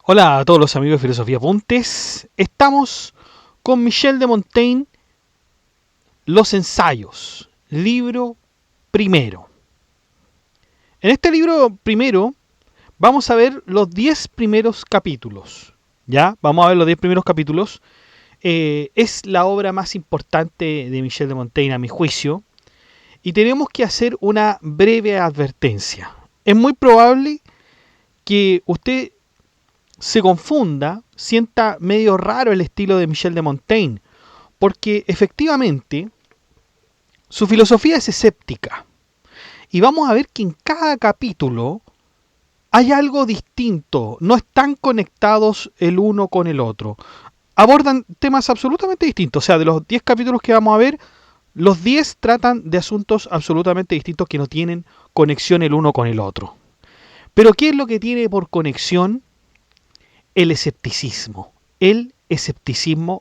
Hola a todos los amigos de Filosofía Apuntes. Estamos con Michel de Montaigne, Los Ensayos, libro primero. En este libro primero vamos a ver los 10 primeros capítulos. ¿Ya? Vamos a ver los 10 primeros capítulos. Es la obra más importante de Michel de Montaigne a mi juicio. Y tenemos que hacer una breve advertencia. Es muy probable que usted se confunda, sienta medio raro el estilo de Michel de Montaigne, porque efectivamente su filosofía es escéptica. Y vamos a ver que en cada capítulo hay algo distinto, no están conectados el uno con el otro. Abordan temas absolutamente distintos, o sea, de los 10 capítulos que vamos a ver, los 10 tratan de asuntos absolutamente distintos que no tienen conexión el uno con el otro. Pero ¿qué es lo que tiene por conexión? El escepticismo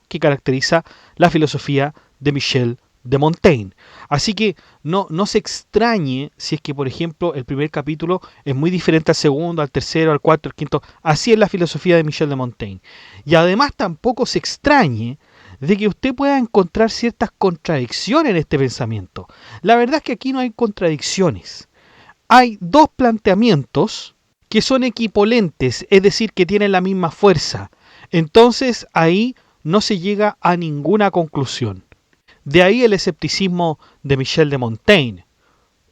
que caracteriza la filosofía de Michel de Montaigne. Así que no se extrañe si es que, por ejemplo, el primer capítulo es muy diferente al segundo, al tercero, al cuarto, al quinto. Así es la filosofía de Michel de Montaigne. Y además tampoco se extrañe de que usted pueda encontrar ciertas contradicciones en este pensamiento. La verdad es que aquí no hay contradicciones. Hay dos planteamientos que son equipolentes, es decir, que tienen la misma fuerza. Entonces ahí no se llega a ninguna conclusión. De ahí el escepticismo de Michel de Montaigne.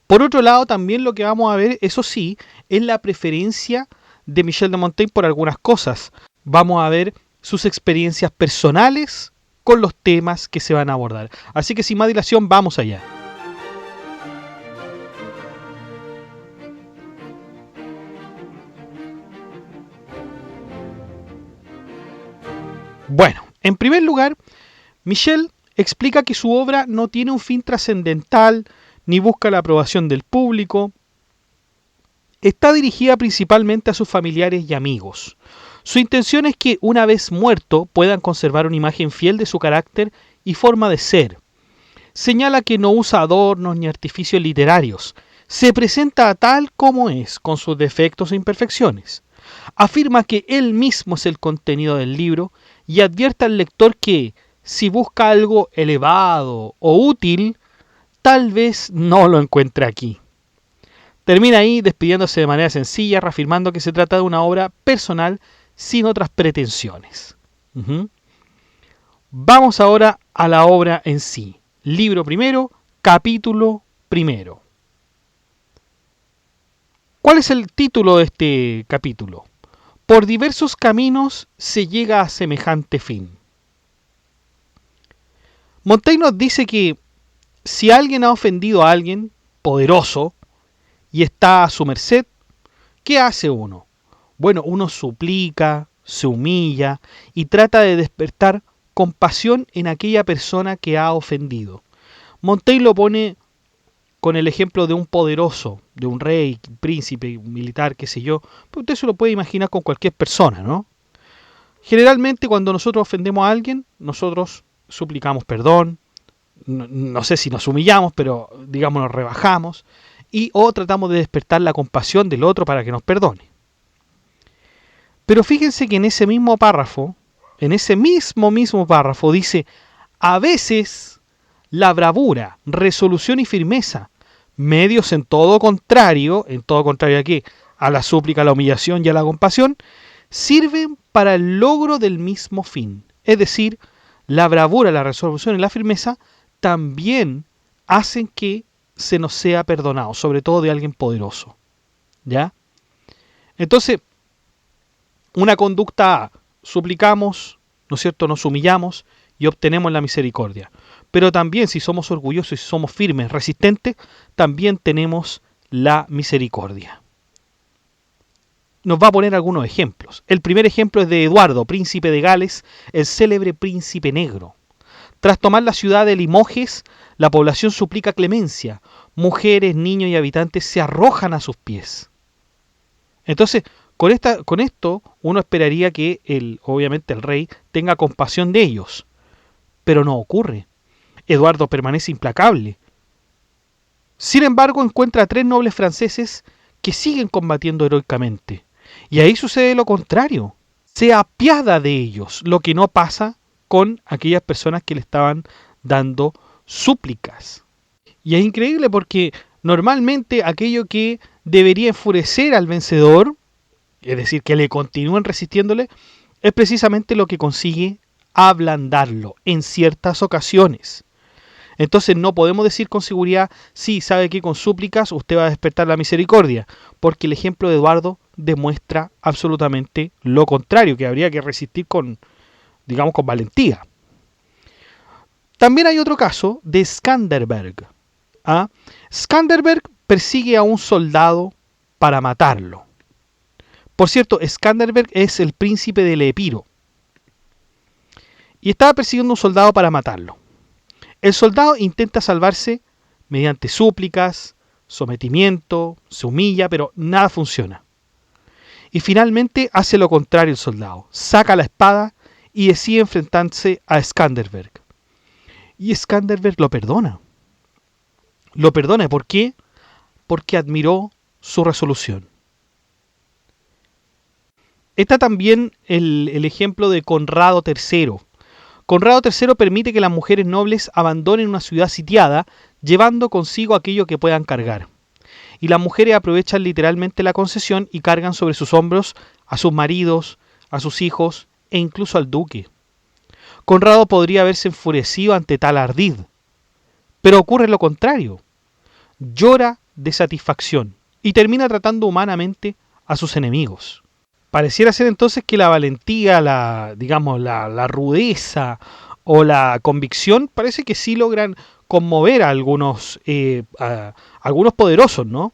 Por otro lado, también lo que vamos a ver, eso sí, es la preferencia de Michel de Montaigne por algunas cosas. Vamos a ver sus experiencias personales con los temas que se van a abordar. Así que sin más dilación, vamos allá. Bueno, en primer lugar, Michel explica que su obra no tiene un fin trascendental, ni busca la aprobación del público. Está dirigida principalmente a sus familiares y amigos. Su intención es que, una vez muerto, puedan conservar una imagen fiel de su carácter y forma de ser. Señala que no usa adornos ni artificios literarios. Se presenta tal como es, con sus defectos e imperfecciones. Afirma que él mismo es el contenido del libro y advierte al lector que, si busca algo elevado o útil, tal vez no lo encuentre aquí. Termina ahí despidiéndose de manera sencilla, reafirmando que se trata de una obra personal sin otras pretensiones. Vamos ahora a la obra en sí. Libro primero, capítulo primero. ¿Cuál es el título de este capítulo? Por diversos caminos se llega a semejante fin. Montaigne nos dice que si alguien ha ofendido a alguien poderoso y está a su merced, ¿qué hace uno? Bueno, uno suplica, se humilla y trata de despertar compasión en aquella persona que ha ofendido. Montaigne lo pone con el ejemplo de un poderoso, de un rey, un príncipe, un militar, qué sé yo. Pero usted se lo puede imaginar con cualquier persona, ¿no? Generalmente cuando nosotros ofendemos a alguien, nosotros suplicamos perdón, no sé si nos humillamos, pero digamos nos rebajamos, o tratamos de despertar la compasión del otro para que nos perdone. Pero fíjense que en ese mismo párrafo, dice, a veces la bravura, resolución y firmeza, medios en todo contrario ¿a qué? A la súplica, a la humillación y a la compasión, sirven para el logro del mismo fin. Es decir, la bravura, la resolución y la firmeza también hacen que se nos sea perdonado, sobre todo de alguien poderoso. ¿Ya? Entonces, una conducta A, suplicamos, ¿no es cierto?, nos humillamos y obtenemos la misericordia. Pero también si somos orgullosos, si somos firmes, resistentes, también tenemos la misericordia. Nos va a poner algunos ejemplos. El primer ejemplo es de Eduardo, príncipe de Gales, el célebre príncipe negro. Tras tomar la ciudad de Limoges, la población suplica clemencia. Mujeres, niños y habitantes se arrojan a sus pies. Entonces, Con esto uno esperaría que obviamente el rey tenga compasión de ellos, pero no ocurre. Eduardo permanece implacable. Sin embargo, encuentra a 3 nobles franceses que siguen combatiendo heroicamente. Y ahí sucede lo contrario. Se apiada de ellos, lo que no pasa con aquellas personas que le estaban dando súplicas. Y es increíble porque normalmente aquello que debería enfurecer al vencedor, es decir, que le continúen resistiéndole, es precisamente lo que consigue ablandarlo en ciertas ocasiones. Entonces no podemos decir con seguridad, sí, sabe que con súplicas usted va a despertar la misericordia, porque el ejemplo de Eduardo demuestra absolutamente lo contrario, que habría que resistir con, digamos, con valentía. También hay otro caso de Skanderbeg. Skanderbeg persigue a un soldado para matarlo. Por cierto, Skanderbeg es el príncipe del Epiro. Y estaba persiguiendo a un soldado para matarlo. El soldado intenta salvarse mediante súplicas, sometimiento, se humilla, pero nada funciona. Y finalmente hace lo contrario el soldado. Saca la espada y decide enfrentarse a Skanderbeg. Y Skanderbeg lo perdona. Lo perdona, ¿por qué? Porque admiró su resolución. Está también el ejemplo de Conrado III. Conrado III permite que las mujeres nobles abandonen una ciudad sitiada, llevando consigo aquello que puedan cargar. Y las mujeres aprovechan literalmente la concesión y cargan sobre sus hombros a sus maridos, a sus hijos e incluso al duque. Conrado podría haberse enfurecido ante tal ardid, pero ocurre lo contrario. Llora de satisfacción y termina tratando humanamente a sus enemigos. Pareciera ser entonces que la valentía, la rudeza o la convicción parece que sí logran conmover a algunos poderosos, ¿no?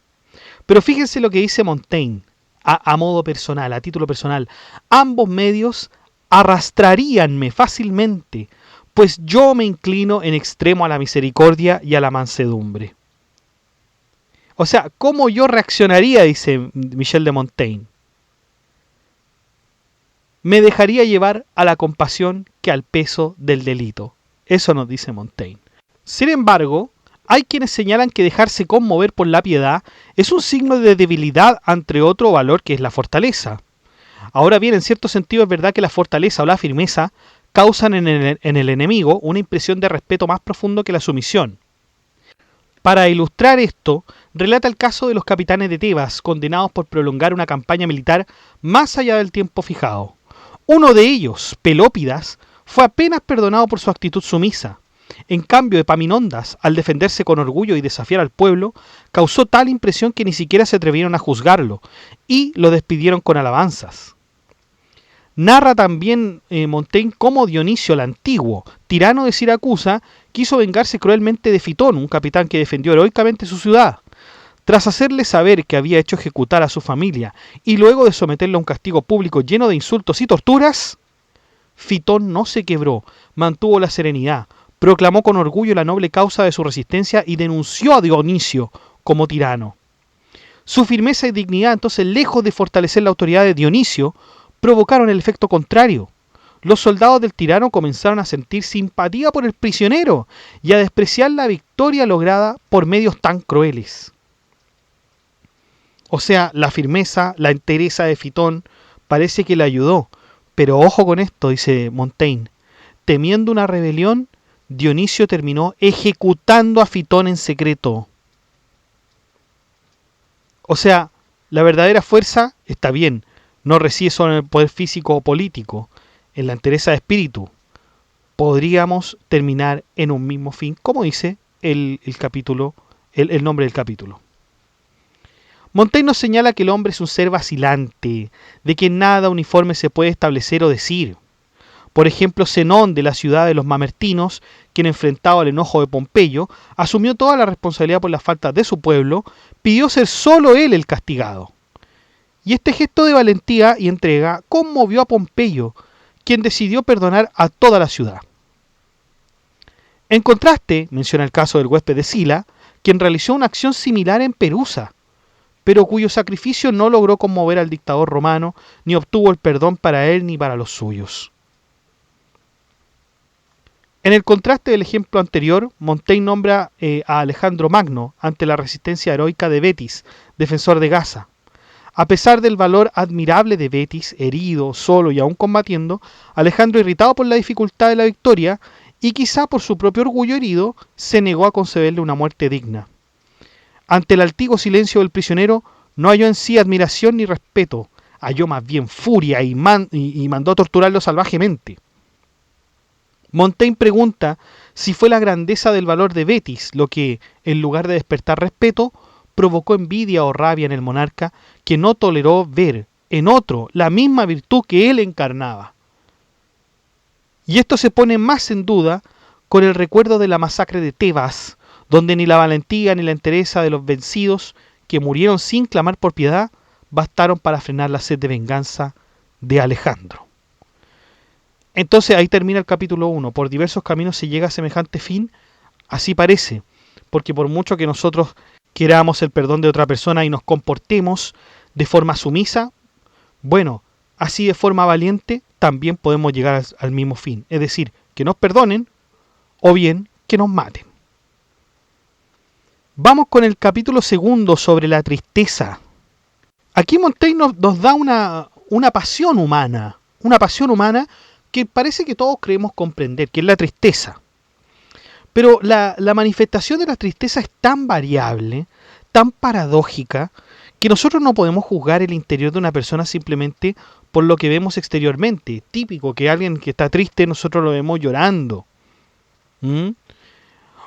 Pero fíjense lo que dice Montaigne a modo personal, a título personal. Ambos medios arrastraríanme fácilmente, pues yo me inclino en extremo a la misericordia y a la mansedumbre. O sea, ¿cómo yo reaccionaría? Dice Michel de Montaigne. Me dejaría llevar a la compasión que al peso del delito. Eso nos dice Montaigne. Sin embargo, hay quienes señalan que dejarse conmover por la piedad es un signo de debilidad ante otro valor que es la fortaleza. Ahora bien, en cierto sentido es verdad que la fortaleza o la firmeza causan en el enemigo una impresión de respeto más profundo que la sumisión. Para ilustrar esto, relata el caso de los capitanes de Tebas, condenados por prolongar una campaña militar más allá del tiempo fijado. Uno de ellos, Pelópidas, fue apenas perdonado por su actitud sumisa. En cambio, Epaminondas, al defenderse con orgullo y desafiar al pueblo, causó tal impresión que ni siquiera se atrevieron a juzgarlo y lo despidieron con alabanzas. Narra también Montaigne cómo Dionisio el Antiguo, tirano de Siracusa, quiso vengarse cruelmente de Fitón, un capitán que defendió heroicamente su ciudad. Tras hacerle saber que había hecho ejecutar a su familia y luego de someterlo a un castigo público lleno de insultos y torturas, Fitón no se quebró, mantuvo la serenidad, proclamó con orgullo la noble causa de su resistencia y denunció a Dionisio como tirano. Su firmeza y dignidad, entonces, lejos de fortalecer la autoridad de Dionisio, provocaron el efecto contrario. Los soldados del tirano comenzaron a sentir simpatía por el prisionero y a despreciar la victoria lograda por medios tan crueles. O sea, la firmeza, la entereza de Fitón parece que le ayudó. Pero ojo con esto, dice Montaigne. Temiendo una rebelión, Dionisio terminó ejecutando a Fitón en secreto. O sea, la verdadera fuerza está bien. No reside solo en el poder físico o político, en la entereza de espíritu. Podríamos terminar en un mismo fin, como dice el nombre del capítulo. Montaigne nos señala que el hombre es un ser vacilante, de que nada uniforme se puede establecer o decir. Por ejemplo, Zenón de la ciudad de los Mamertinos, quien enfrentado al enojo de Pompeyo, asumió toda la responsabilidad por las faltas de su pueblo, pidió ser solo él el castigado. Y este gesto de valentía y entrega conmovió a Pompeyo, quien decidió perdonar a toda la ciudad. En contraste, menciona el caso del huésped de Sila, quien realizó una acción similar en Perusa. pero cuyo sacrificio no logró conmover al dictador romano, ni obtuvo el perdón para él ni para los suyos. En el contraste del ejemplo anterior, Montaigne nombra a Alejandro Magno ante la resistencia heroica de Betis, defensor de Gaza. A pesar del valor admirable de Betis, herido, solo y aún combatiendo, Alejandro, irritado por la dificultad de la victoria y quizá por su propio orgullo herido, se negó a concederle una muerte digna. Ante el altivo silencio del prisionero, no halló en sí admiración ni respeto, halló más bien furia y mandó torturarlo salvajemente. Montaigne pregunta si fue la grandeza del valor de Betis lo que, en lugar de despertar respeto, provocó envidia o rabia en el monarca, que no toleró ver en otro la misma virtud que él encarnaba. Y esto se pone más en duda con el recuerdo de la masacre de Tebas, donde ni la valentía ni la entereza de los vencidos, que murieron sin clamar por piedad, bastaron para frenar la sed de venganza de Alejandro. Entonces ahí termina el capítulo 1. Por diversos caminos se llega a semejante fin, así parece, porque por mucho que nosotros queramos el perdón de otra persona y nos comportemos de forma sumisa, bueno, así de forma valiente también podemos llegar al mismo fin, es decir, que nos perdonen o bien que nos maten. Vamos con el capítulo 2 sobre la tristeza. Aquí Montaigne nos da una pasión humana que parece que todos creemos comprender, que es la tristeza. Pero la manifestación de la tristeza es tan variable, tan paradójica, que nosotros no podemos juzgar el interior de una persona simplemente por lo que vemos exteriormente. Típico que alguien que está triste nosotros lo vemos llorando.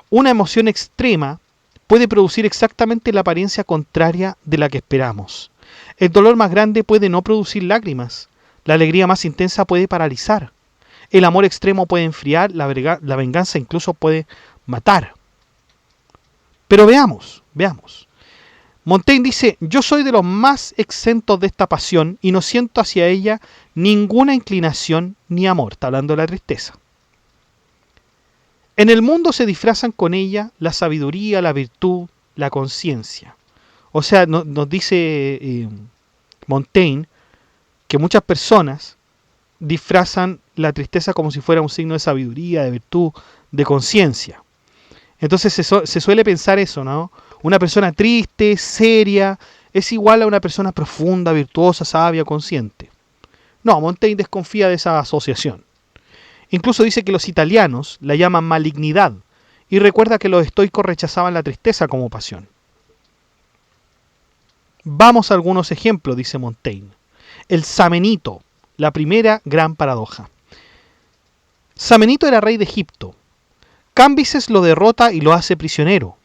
Una emoción extrema puede producir exactamente la apariencia contraria de la que esperamos. El dolor más grande puede no producir lágrimas. La alegría más intensa puede paralizar. El amor extremo puede enfriar, la venganza incluso puede matar. Pero veamos. Montaigne dice, yo soy de los más exentos de esta pasión y no siento hacia ella ninguna inclinación ni amor. Está hablando de la tristeza. En el mundo se disfrazan con ella la sabiduría, la virtud, la conciencia. O sea, nos dice Montaigne que muchas personas disfrazan la tristeza como si fuera un signo de sabiduría, de virtud, de conciencia. Entonces se suele pensar eso, ¿no? Una persona triste, seria, es igual a una persona profunda, virtuosa, sabia, consciente. No, Montaigne desconfía de esa asociación. Incluso dice que los italianos la llaman malignidad y recuerda que los estoicos rechazaban la tristeza como pasión. Vamos a algunos ejemplos, dice Montaigne. El Samenito, la primera gran paradoja. Samenito era rey de Egipto. Cambises lo derrota y lo hace prisionero.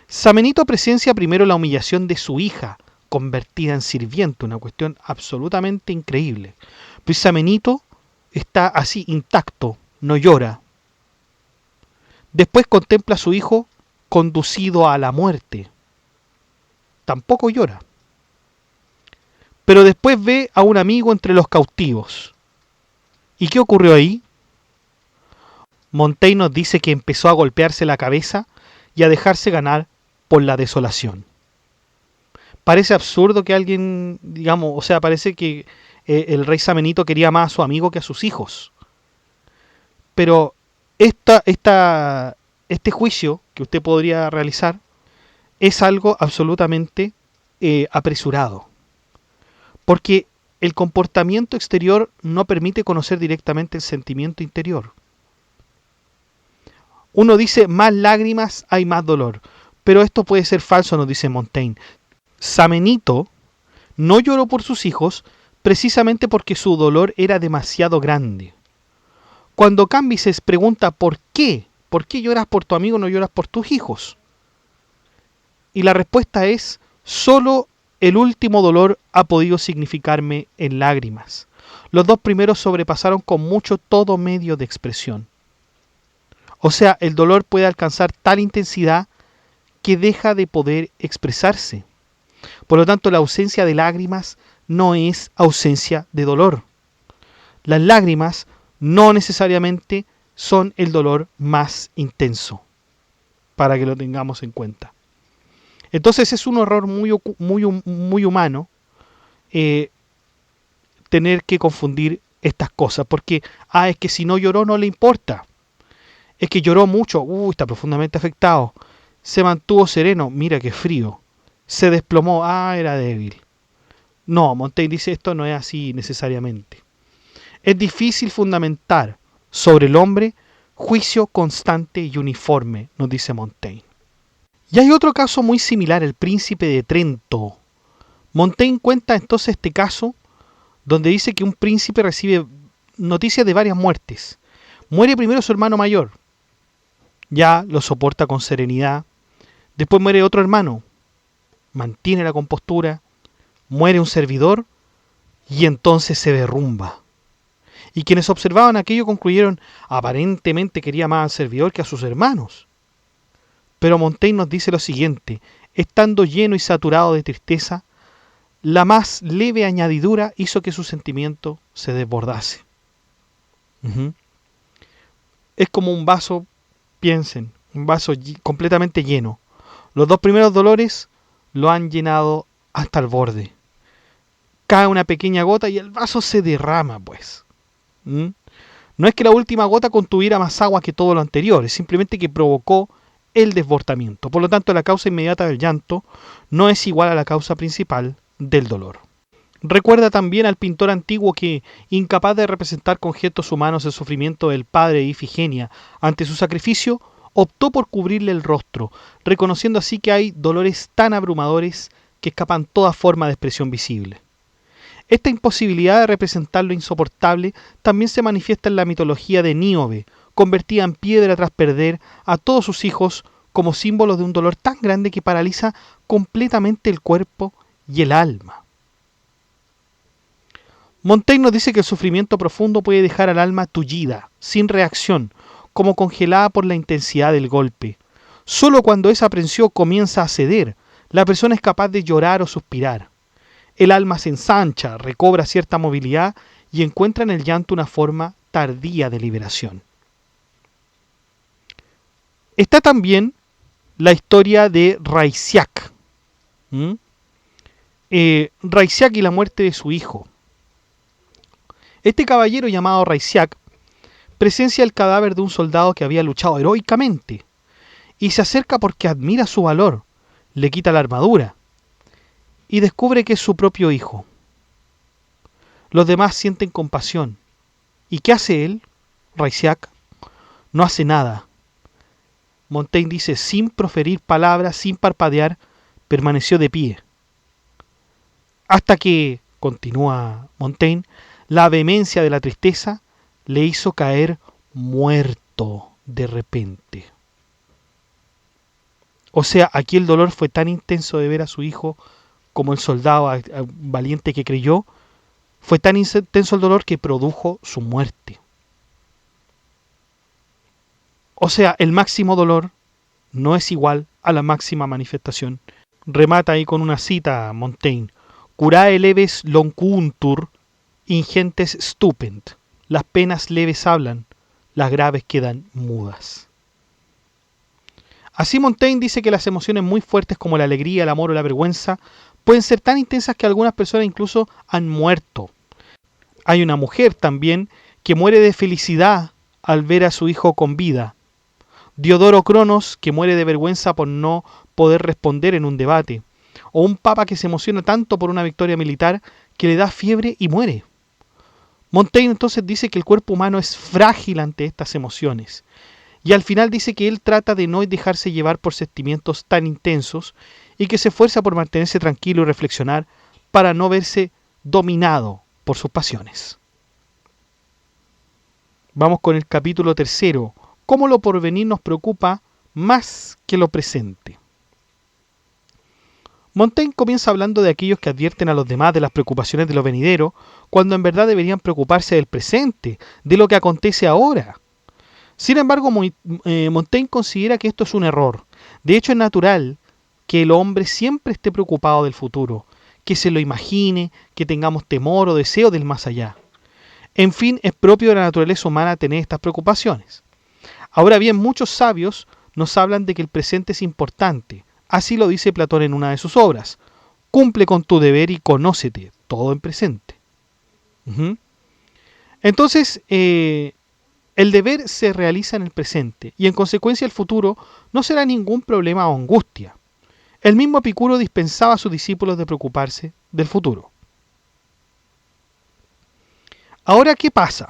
Samenito presencia primero la humillación de su hija, convertida en sirviente, una cuestión absolutamente increíble. Pues Samenito está así intacto, no llora. Después contempla a su hijo conducido a la muerte. Tampoco llora. Pero después ve a un amigo entre los cautivos. ¿Y qué ocurrió ahí? Montaigne nos dice que empezó a golpearse la cabeza y a dejarse ganar por la desolación. Parece absurdo que alguien, parece que el rey Samenito quería más a su amigo que a sus hijos. Pero este juicio que usted podría realizar es algo absolutamente apresurado. Porque el comportamiento exterior no permite conocer directamente el sentimiento interior. Uno dice, más lágrimas hay más dolor. Pero esto puede ser falso, nos dice Montaigne. Samenito no lloró por sus hijos precisamente porque su dolor era demasiado grande. Cuando Cambises pregunta ¿por qué lloras por tu amigo, no lloras por tus hijos? Y la respuesta es, solo el último dolor ha podido significarme en lágrimas. Los dos primeros sobrepasaron con mucho todo medio de expresión. O sea, el dolor puede alcanzar tal intensidad que deja de poder expresarse. Por lo tanto, la ausencia de lágrimas no es ausencia de dolor. Las lágrimas no necesariamente son el dolor más intenso, para que lo tengamos en cuenta. Entonces es un error muy humano tener que confundir estas cosas, porque, es que si no lloró no le importa, es que lloró mucho, está profundamente afectado, se mantuvo sereno, mira qué frío, se desplomó, era débil. No, Montaigne dice esto no es así necesariamente. Es difícil fundamentar sobre el hombre juicio constante y uniforme, nos dice Montaigne. Y hay otro caso muy similar, el príncipe de Trento. Montaigne cuenta entonces este caso donde dice que un príncipe recibe noticias de varias muertes. Muere primero su hermano mayor, ya lo soporta con serenidad. Después muere otro hermano, mantiene la compostura. Muere un servidor y entonces se derrumba. Y quienes observaban aquello concluyeron, aparentemente quería más al servidor que a sus hermanos. Pero Montaigne nos dice lo siguiente: estando lleno y saturado de tristeza, la más leve añadidura hizo que su sentimiento se desbordase. Es como un vaso, piensen, un vaso completamente lleno. Los dos primeros dolores lo han llenado hasta el borde. Cae una pequeña gota y el vaso se derrama, pues. No es que la última gota contuviera más agua que todo lo anterior, es simplemente que provocó el desbordamiento. Por lo tanto, la causa inmediata del llanto no es igual a la causa principal del dolor. Recuerda también al pintor antiguo que, incapaz de representar con gestos humanos el sufrimiento del padre de Ifigenia ante su sacrificio, optó por cubrirle el rostro, reconociendo así que hay dolores tan abrumadores que escapan toda forma de expresión visible. Esta imposibilidad de representar lo insoportable también se manifiesta en la mitología de Níobe, convertida en piedra tras perder a todos sus hijos como símbolo de un dolor tan grande que paraliza completamente el cuerpo y el alma. Montaigne nos dice que el sufrimiento profundo puede dejar al alma tullida, sin reacción, como congelada por la intensidad del golpe. Solo cuando esa aprensión comienza a ceder, la persona es capaz de llorar o suspirar. El alma se ensancha, recobra cierta movilidad y encuentra en el llanto una forma tardía de liberación. Está también la historia de Raisiak. Raisiak y la muerte de su hijo. Este caballero llamado Raisiak presencia el cadáver de un soldado que había luchado heroicamente y se acerca porque admira su valor, le quita la armadura y descubre que es su propio hijo. Los demás sienten compasión. ¿Y qué hace él, Raisiak? No hace nada. Montaigne dice, sin proferir palabras, sin parpadear, permaneció de pie. Hasta que, continúa Montaigne, la vehemencia de la tristeza le hizo caer muerto de repente. O sea, aquí el dolor fue tan intenso de ver a su hijo como el soldado valiente que creyó, fue tan intenso el dolor que produjo su muerte. O sea, el máximo dolor no es igual a la máxima manifestación. Remata ahí con una cita Montaigne: curae leves loncuntur, ingentes stupent. Las penas leves hablan, las graves quedan mudas. Así Montaigne dice que las emociones muy fuertes como la alegría, el amor o la vergüenza pueden ser tan intensas que algunas personas incluso han muerto. Hay una mujer también que muere de felicidad al ver a su hijo con vida. Diodoro Cronos, que muere de vergüenza por no poder responder en un debate. O un papa que se emociona tanto por una victoria militar que le da fiebre y muere. Montaigne entonces dice que el cuerpo humano es frágil ante estas emociones. Y al final dice que él trata de no dejarse llevar por sentimientos tan intensos y que se esfuerza por mantenerse tranquilo y reflexionar para no verse dominado por sus pasiones. Vamos con el capítulo 3. Cómo lo porvenir nos preocupa más que lo presente. Montaigne comienza hablando de aquellos que advierten a los demás de las preocupaciones de lo venidero, cuando en verdad deberían preocuparse del presente, de lo que acontece ahora. Sin embargo, Montaigne considera que esto es un error. De hecho, es natural que el hombre siempre esté preocupado del futuro, que se lo imagine, que tengamos temor o deseo del más allá. En fin, es propio de la naturaleza humana tener estas preocupaciones. Ahora bien, muchos sabios nos hablan de que el presente es importante, Así lo dice Platón en una de sus obras. Cumple con tu deber y conócete, todo en presente. Entonces, el deber se realiza en el presente y en consecuencia el futuro no será ningún problema o angustia. El mismo Epicuro dispensaba a sus discípulos de preocuparse del futuro. Ahora, ¿qué pasa?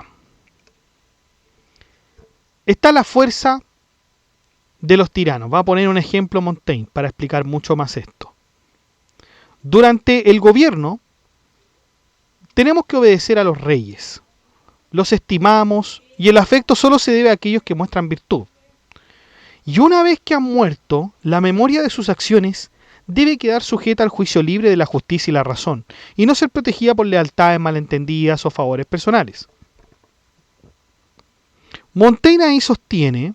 Está la fuerza de los tiranos. Va a poner un ejemplo Montaigne para explicar mucho más esto. Durante el gobierno tenemos que obedecer a los reyes. Los estimamos y el afecto solo se debe a aquellos que muestran virtud. Y una vez que han muerto, la memoria de sus acciones debe quedar sujeta al juicio libre de la justicia y la razón, y no ser protegida por lealtades malentendidas o favores personales. Montaigne ahí sostiene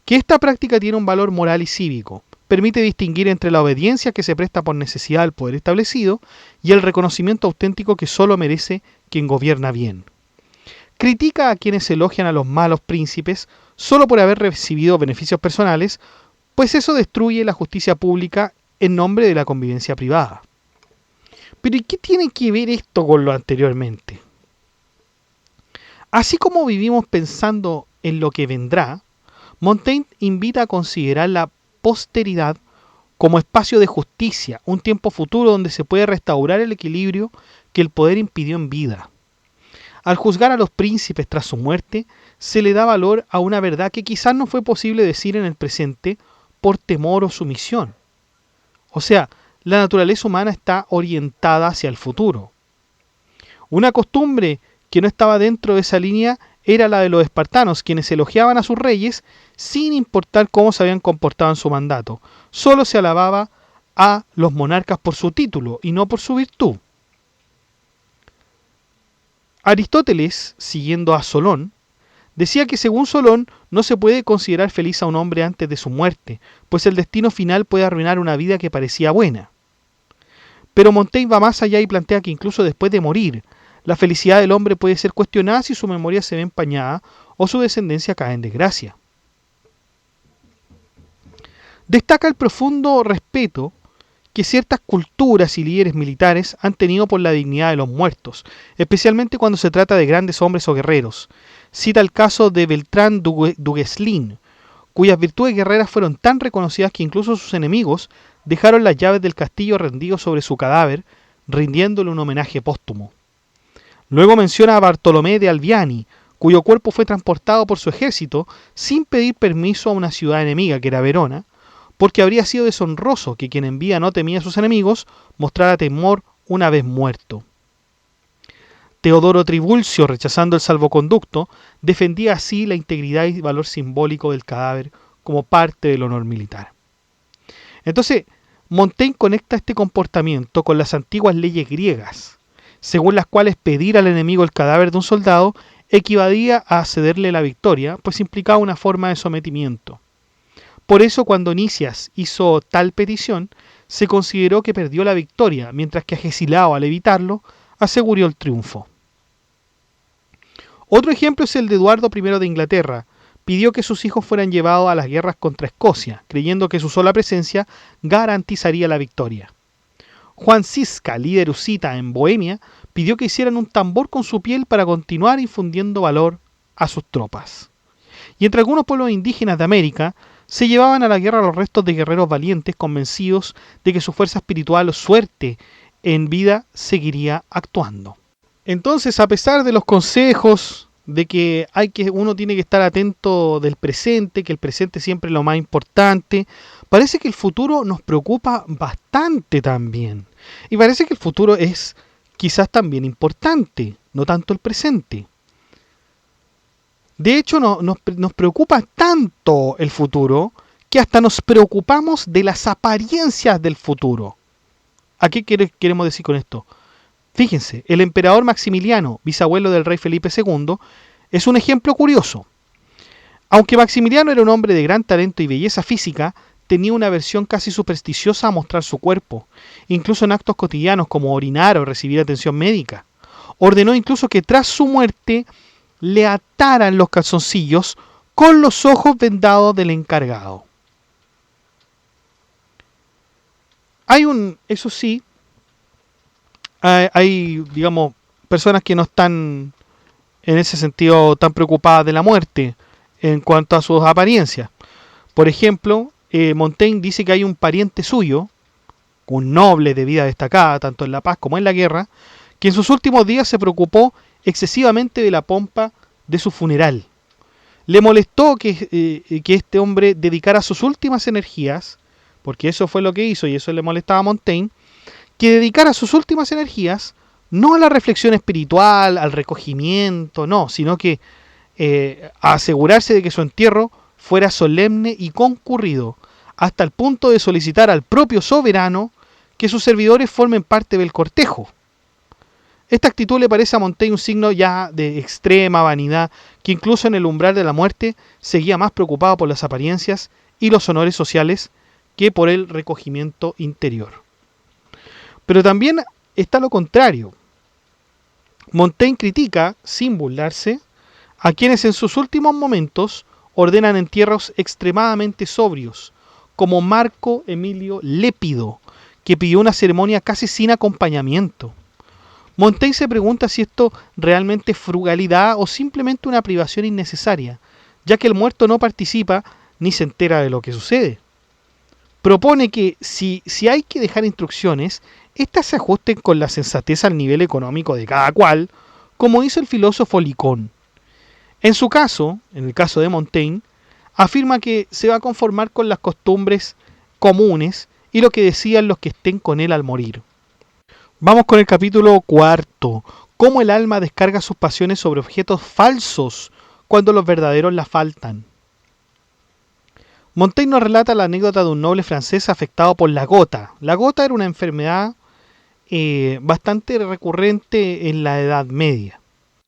que esta práctica tiene un valor moral y cívico, permite distinguir entre la obediencia que se presta por necesidad al poder establecido y el reconocimiento auténtico que solo merece quien gobierna bien. Critica a quienes elogian a los malos príncipes solo por haber recibido beneficios personales, pues eso destruye la justicia pública en nombre de la convivencia privada. Pero ¿y qué tiene que ver esto con lo anteriormente? Así como vivimos pensando en lo que vendrá, Montaigne invita a considerar la posteridad como espacio de justicia, un tiempo futuro donde se puede restaurar el equilibrio que el poder impidió en vida. Al juzgar a los príncipes tras su muerte, se le da valor a una verdad que quizás no fue posible decir en el presente por temor o sumisión. O sea, la naturaleza humana está orientada hacia el futuro. Una costumbre que no estaba dentro de esa línea era la de los espartanos, quienes elogiaban a sus reyes sin importar cómo se habían comportado en su mandato. Solo se alababa a los monarcas por su título y no por su virtud. Aristóteles, siguiendo a Solón, decía que según Solón no se puede considerar feliz a un hombre antes de su muerte, pues el destino final puede arruinar una vida que parecía buena. Pero Montaigne va más allá y plantea que incluso después de morir, la felicidad del hombre puede ser cuestionada si su memoria se ve empañada o su descendencia cae en desgracia. Destaca el profundo respeto que ciertas culturas y líderes militares han tenido por la dignidad de los muertos, especialmente cuando se trata de grandes hombres o guerreros. Cita el caso de Beltrán du Guesclin, cuyas virtudes guerreras fueron tan reconocidas que incluso sus enemigos dejaron las llaves del castillo rendido sobre su cadáver, rindiéndole un homenaje póstumo. Luego menciona a Bartolomé de Alviani, cuyo cuerpo fue transportado por su ejército sin pedir permiso a una ciudad enemiga, que era Verona, porque habría sido deshonroso que quien en vida no temía a sus enemigos mostrara temor una vez muerto. Teodoro Tribulcio, rechazando el salvoconducto, defendía así la integridad y valor simbólico del cadáver como parte del honor militar. Entonces, Montaigne conecta este comportamiento con las antiguas leyes griegas, según las cuales pedir al enemigo el cadáver de un soldado equivalía a cederle la victoria, pues implicaba una forma de sometimiento. Por eso, cuando Nicias hizo tal petición, se consideró que perdió la victoria, mientras que Agesilao, al evitarlo, aseguró el triunfo. Otro ejemplo es el de Eduardo I de Inglaterra. Pidió que sus hijos fueran llevados a las guerras contra Escocia, creyendo que su sola presencia garantizaría la victoria. Juan Cisca, líder husita en Bohemia, pidió que hicieran un tambor con su piel para continuar infundiendo valor a sus tropas. Y entre algunos pueblos indígenas de América, se llevaban a la guerra los restos de guerreros valientes convencidos de que su fuerza espiritual o suerte en vida seguiría actuando. Entonces, a pesar de los consejos de que uno tiene que estar atento del presente, que el presente siempre es lo más importante, parece que el futuro nos preocupa bastante también. Y parece que el futuro es quizás también importante, no tanto el presente. De hecho, nos preocupa tanto el futuro que hasta nos preocupamos de las apariencias del futuro. ¿A qué queremos decir con esto? Fíjense, el emperador Maximiliano, bisabuelo del rey Felipe II, es un ejemplo curioso. Aunque Maximiliano era un hombre de gran talento y belleza física, tenía una aversión casi supersticiosa a mostrar su cuerpo, incluso en actos cotidianos como orinar o recibir atención médica. Ordenó incluso que tras su muerte le ataran los calzoncillos con los ojos vendados del encargado. Eso sí, hay, digamos, personas que no están en ese sentido tan preocupadas de la muerte en cuanto a sus apariencias. Por ejemplo, Montaigne dice que hay un pariente suyo, un noble de vida destacada, tanto en la paz como en la guerra, que en sus últimos días se preocupó excesivamente de la pompa de su funeral. Le molestó que este hombre dedicara sus últimas energías, porque eso fue lo que hizo y eso le molestaba a Montaigne, que dedicara sus últimas energías no a la reflexión espiritual, al recogimiento, no, sino que a asegurarse de que su entierro fuera solemne y concurrido, hasta el punto de solicitar al propio soberano que sus servidores formen parte del cortejo. Esta actitud le parece a Montaigne un signo ya de extrema vanidad, que incluso en el umbral de la muerte seguía más preocupado por las apariencias y los honores sociales que por el recogimiento interior. Pero también está lo contrario. Montaigne critica, sin burlarse, a quienes en sus últimos momentos ordenan entierros extremadamente sobrios, como Marco Emilio Lépido, que pidió una ceremonia casi sin acompañamiento. Montaigne se pregunta si esto realmente es frugalidad o simplemente una privación innecesaria, ya que el muerto no participa ni se entera de lo que sucede. Propone que si hay que dejar instrucciones, éstas se ajusten con la sensatez al nivel económico de cada cual, como hizo el filósofo Licón. En su caso, en el caso de Montaigne, afirma que se va a conformar con las costumbres comunes y lo que decían los que estén con él al morir. Vamos con el capítulo 4. Cómo el alma descarga sus pasiones sobre objetos falsos cuando los verdaderos la faltan. Montaigne nos relata la anécdota de un noble francés afectado por la gota. La gota era una enfermedad bastante recurrente en la Edad Media.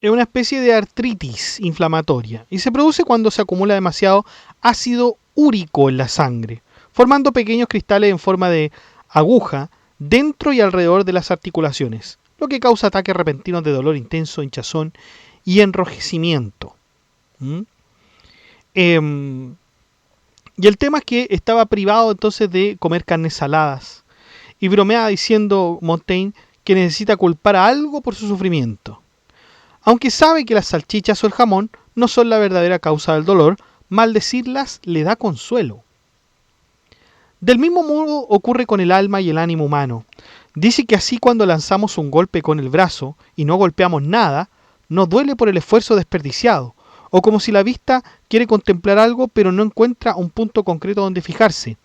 Es una especie de artritis inflamatoria y se produce cuando se acumula demasiado ácido úrico en la sangre, formando pequeños cristales en forma de aguja dentro y alrededor de las articulaciones, lo que causa ataques repentinos de dolor intenso, hinchazón y enrojecimiento. Y el tema es que estaba privado entonces de comer carnes saladas y bromeaba diciendo Montaigne que necesita culpar a algo por su sufrimiento. Aunque sabe que las salchichas o el jamón no son la verdadera causa del dolor, maldecirlas le da consuelo. Del mismo modo ocurre con el alma y el ánimo humano. Dice que así cuando lanzamos un golpe con el brazo y no golpeamos nada, nos duele por el esfuerzo desperdiciado, o como si la vista quiere contemplar algo pero no encuentra un punto concreto donde fijarse,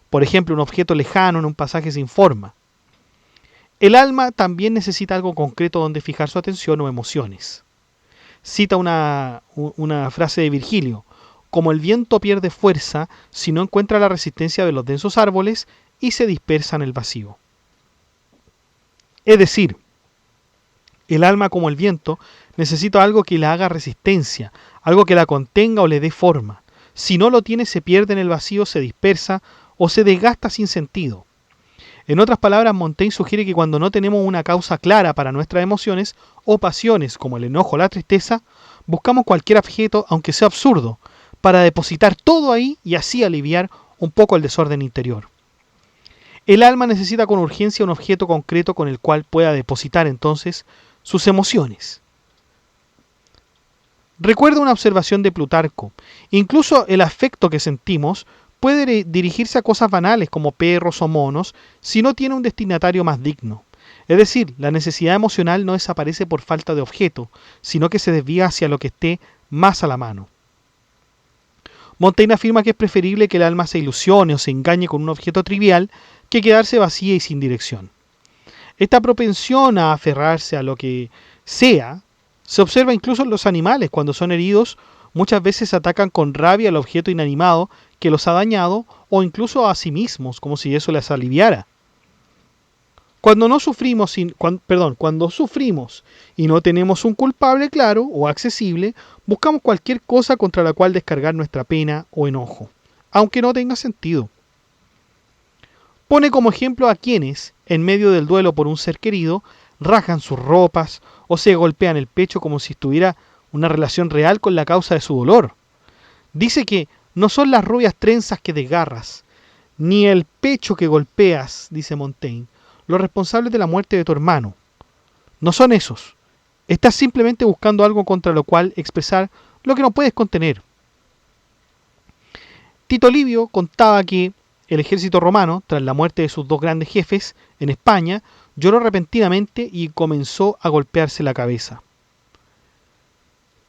por ejemplo un objeto lejano en un pasaje sin forma. El alma también necesita algo concreto donde fijar su atención o emociones. Cita una frase de Virgilio: como el viento pierde fuerza si no encuentra la resistencia de los densos árboles y se dispersa en el vacío. Es decir, el alma como el viento necesita algo que le haga resistencia, algo que la contenga o le dé forma. Si no lo tiene, se pierde en el vacío, se dispersa o se desgasta sin sentido. En otras palabras, Montaigne sugiere que cuando no tenemos una causa clara para nuestras emociones o pasiones como el enojo o la tristeza, buscamos cualquier objeto, aunque sea absurdo, para depositar todo ahí y así aliviar un poco el desorden interior. El alma necesita con urgencia un objeto concreto con el cual pueda depositar entonces sus emociones. Recuerda una observación de Plutarco: incluso el afecto que sentimos puede dirigirse a cosas banales como perros o monos si no tiene un destinatario más digno. Es decir, la necesidad emocional no desaparece por falta de objeto, sino que se desvía hacia lo que esté más a la mano. Montaigne afirma que es preferible que el alma se ilusione o se engañe con un objeto trivial que quedarse vacía y sin dirección. Esta propensión a aferrarse a lo que sea se observa incluso en los animales. Cuando son heridos, muchas veces atacan con rabia al objeto inanimado que los ha dañado o incluso a sí mismos, como si eso les aliviara. Cuando sufrimos y no tenemos un culpable claro o accesible, buscamos cualquier cosa contra la cual descargar nuestra pena o enojo, aunque no tenga sentido. Pone como ejemplo a quienes, en medio del duelo por un ser querido, rasgan sus ropas o se golpean el pecho como si estuviera una relación real con la causa de su dolor. Dice que no son las rubias trenzas que desgarras, ni el pecho que golpeas, dice Montaigne, los responsables de la muerte de tu hermano. No son esos. Estás simplemente buscando algo contra lo cual expresar lo que no puedes contener. Tito Livio contaba que el ejército romano, tras la muerte de sus dos grandes jefes en España, lloró repentinamente y comenzó a golpearse la cabeza.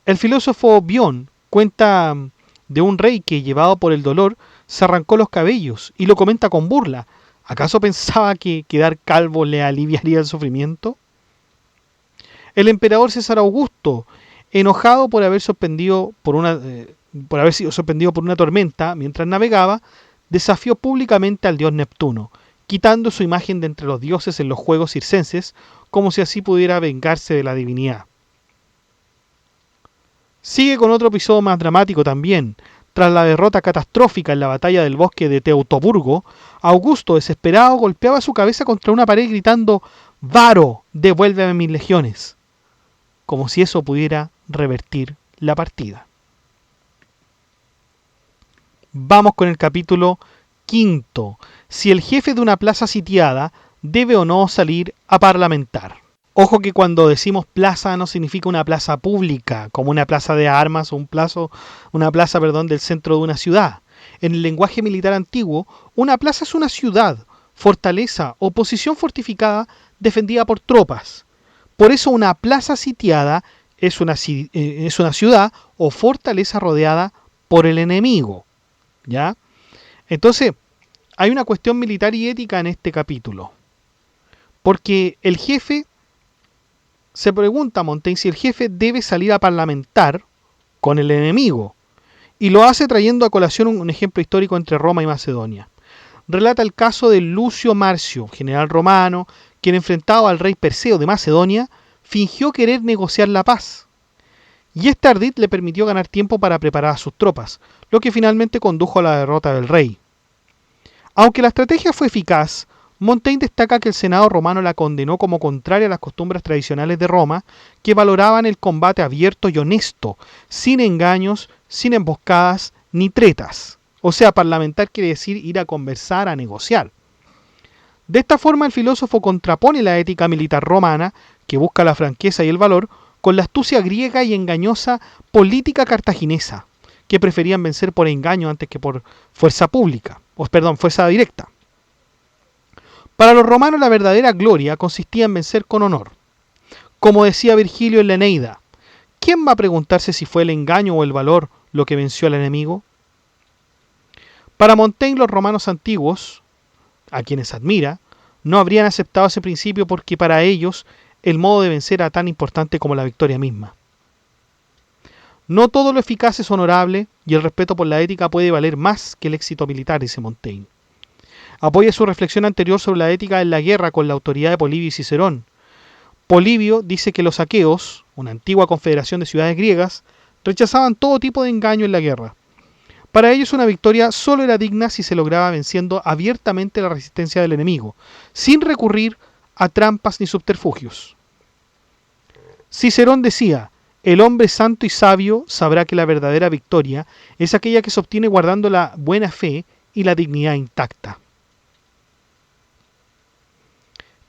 El filósofo Bion cuenta de un rey que, llevado por el dolor, se arrancó los cabellos y lo comenta con burla. ¿Acaso pensaba que quedar calvo le aliviaría el sufrimiento? El emperador César Augusto, enojado por haber sido sorprendido por una tormenta mientras navegaba, desafió públicamente al dios Neptuno, quitando su imagen de entre los dioses en los juegos circenses, como si así pudiera vengarse de la divinidad. Sigue con otro episodio más dramático también. Tras la derrota catastrófica en la batalla del bosque de Teutoburgo, Augusto, desesperado, golpeaba su cabeza contra una pared gritando: «Varo, devuélveme mis legiones», como si eso pudiera revertir la partida. Vamos con el capítulo 5. Si el jefe de una plaza sitiada debe o no salir a parlamentar. Ojo que cuando decimos plaza no significa una plaza pública, como una plaza de armas o una plaza del centro de una ciudad. En el lenguaje militar antiguo, una plaza es una ciudad, fortaleza o posición fortificada defendida por tropas. Por eso una plaza sitiada es una ciudad o fortaleza rodeada por el enemigo. ¿Ya? Entonces, hay una cuestión militar y ética en este capítulo. Porque el jefe, se pregunta Montaigne si el jefe debe salir a parlamentar con el enemigo. Y lo hace trayendo a colación un ejemplo histórico entre Roma y Macedonia. Relata el caso de Lucio Marcio, general romano, quien, enfrentado al rey Perseo de Macedonia, fingió querer negociar la paz. Y este ardid le permitió ganar tiempo para preparar a sus tropas, lo que finalmente condujo a la derrota del rey. Aunque la estrategia fue eficaz, Montaigne destaca que el Senado romano la condenó como contraria a las costumbres tradicionales de Roma, que valoraban el combate abierto y honesto, sin engaños, sin emboscadas ni tretas. O sea, parlamentar quiere decir ir a conversar, a negociar. De esta forma, el filósofo contrapone la ética militar romana, que busca la franqueza y el valor, con la astucia griega y engañosa política cartaginesa, que preferían vencer por engaño antes que por fuerza directa. Para los romanos la verdadera gloria consistía en vencer con honor. Como decía Virgilio en la Eneida, ¿quién va a preguntarse si fue el engaño o el valor lo que venció al enemigo? Para Montaigne, los romanos antiguos, a quienes admira, no habrían aceptado ese principio porque para ellos el modo de vencer era tan importante como la victoria misma. No todo lo eficaz es honorable y el respeto por la ética puede valer más que el éxito militar, dice Montaigne. Apoya su reflexión anterior sobre la ética en la guerra con la autoridad de Polibio y Cicerón. Polibio dice que los aqueos, una antigua confederación de ciudades griegas, rechazaban todo tipo de engaño en la guerra. Para ellos una victoria solo era digna si se lograba venciendo abiertamente la resistencia del enemigo, sin recurrir a trampas ni subterfugios. Cicerón decía: el hombre santo y sabio sabrá que la verdadera victoria es aquella que se obtiene guardando la buena fe y la dignidad intacta.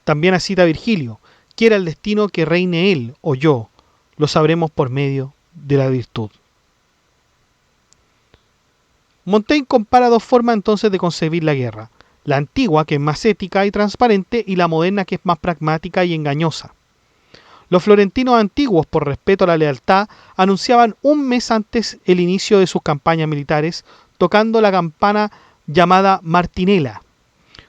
También cita Virgilio: quiera el destino que reine él o yo, lo sabremos por medio de la virtud. Montaigne compara dos formas entonces de concebir la guerra: la antigua, que es más ética y transparente, y la moderna, que es más pragmática y engañosa. Los florentinos antiguos, por respeto a la lealtad, anunciaban un mes antes el inicio de sus campañas militares, tocando la campana llamada Martinela.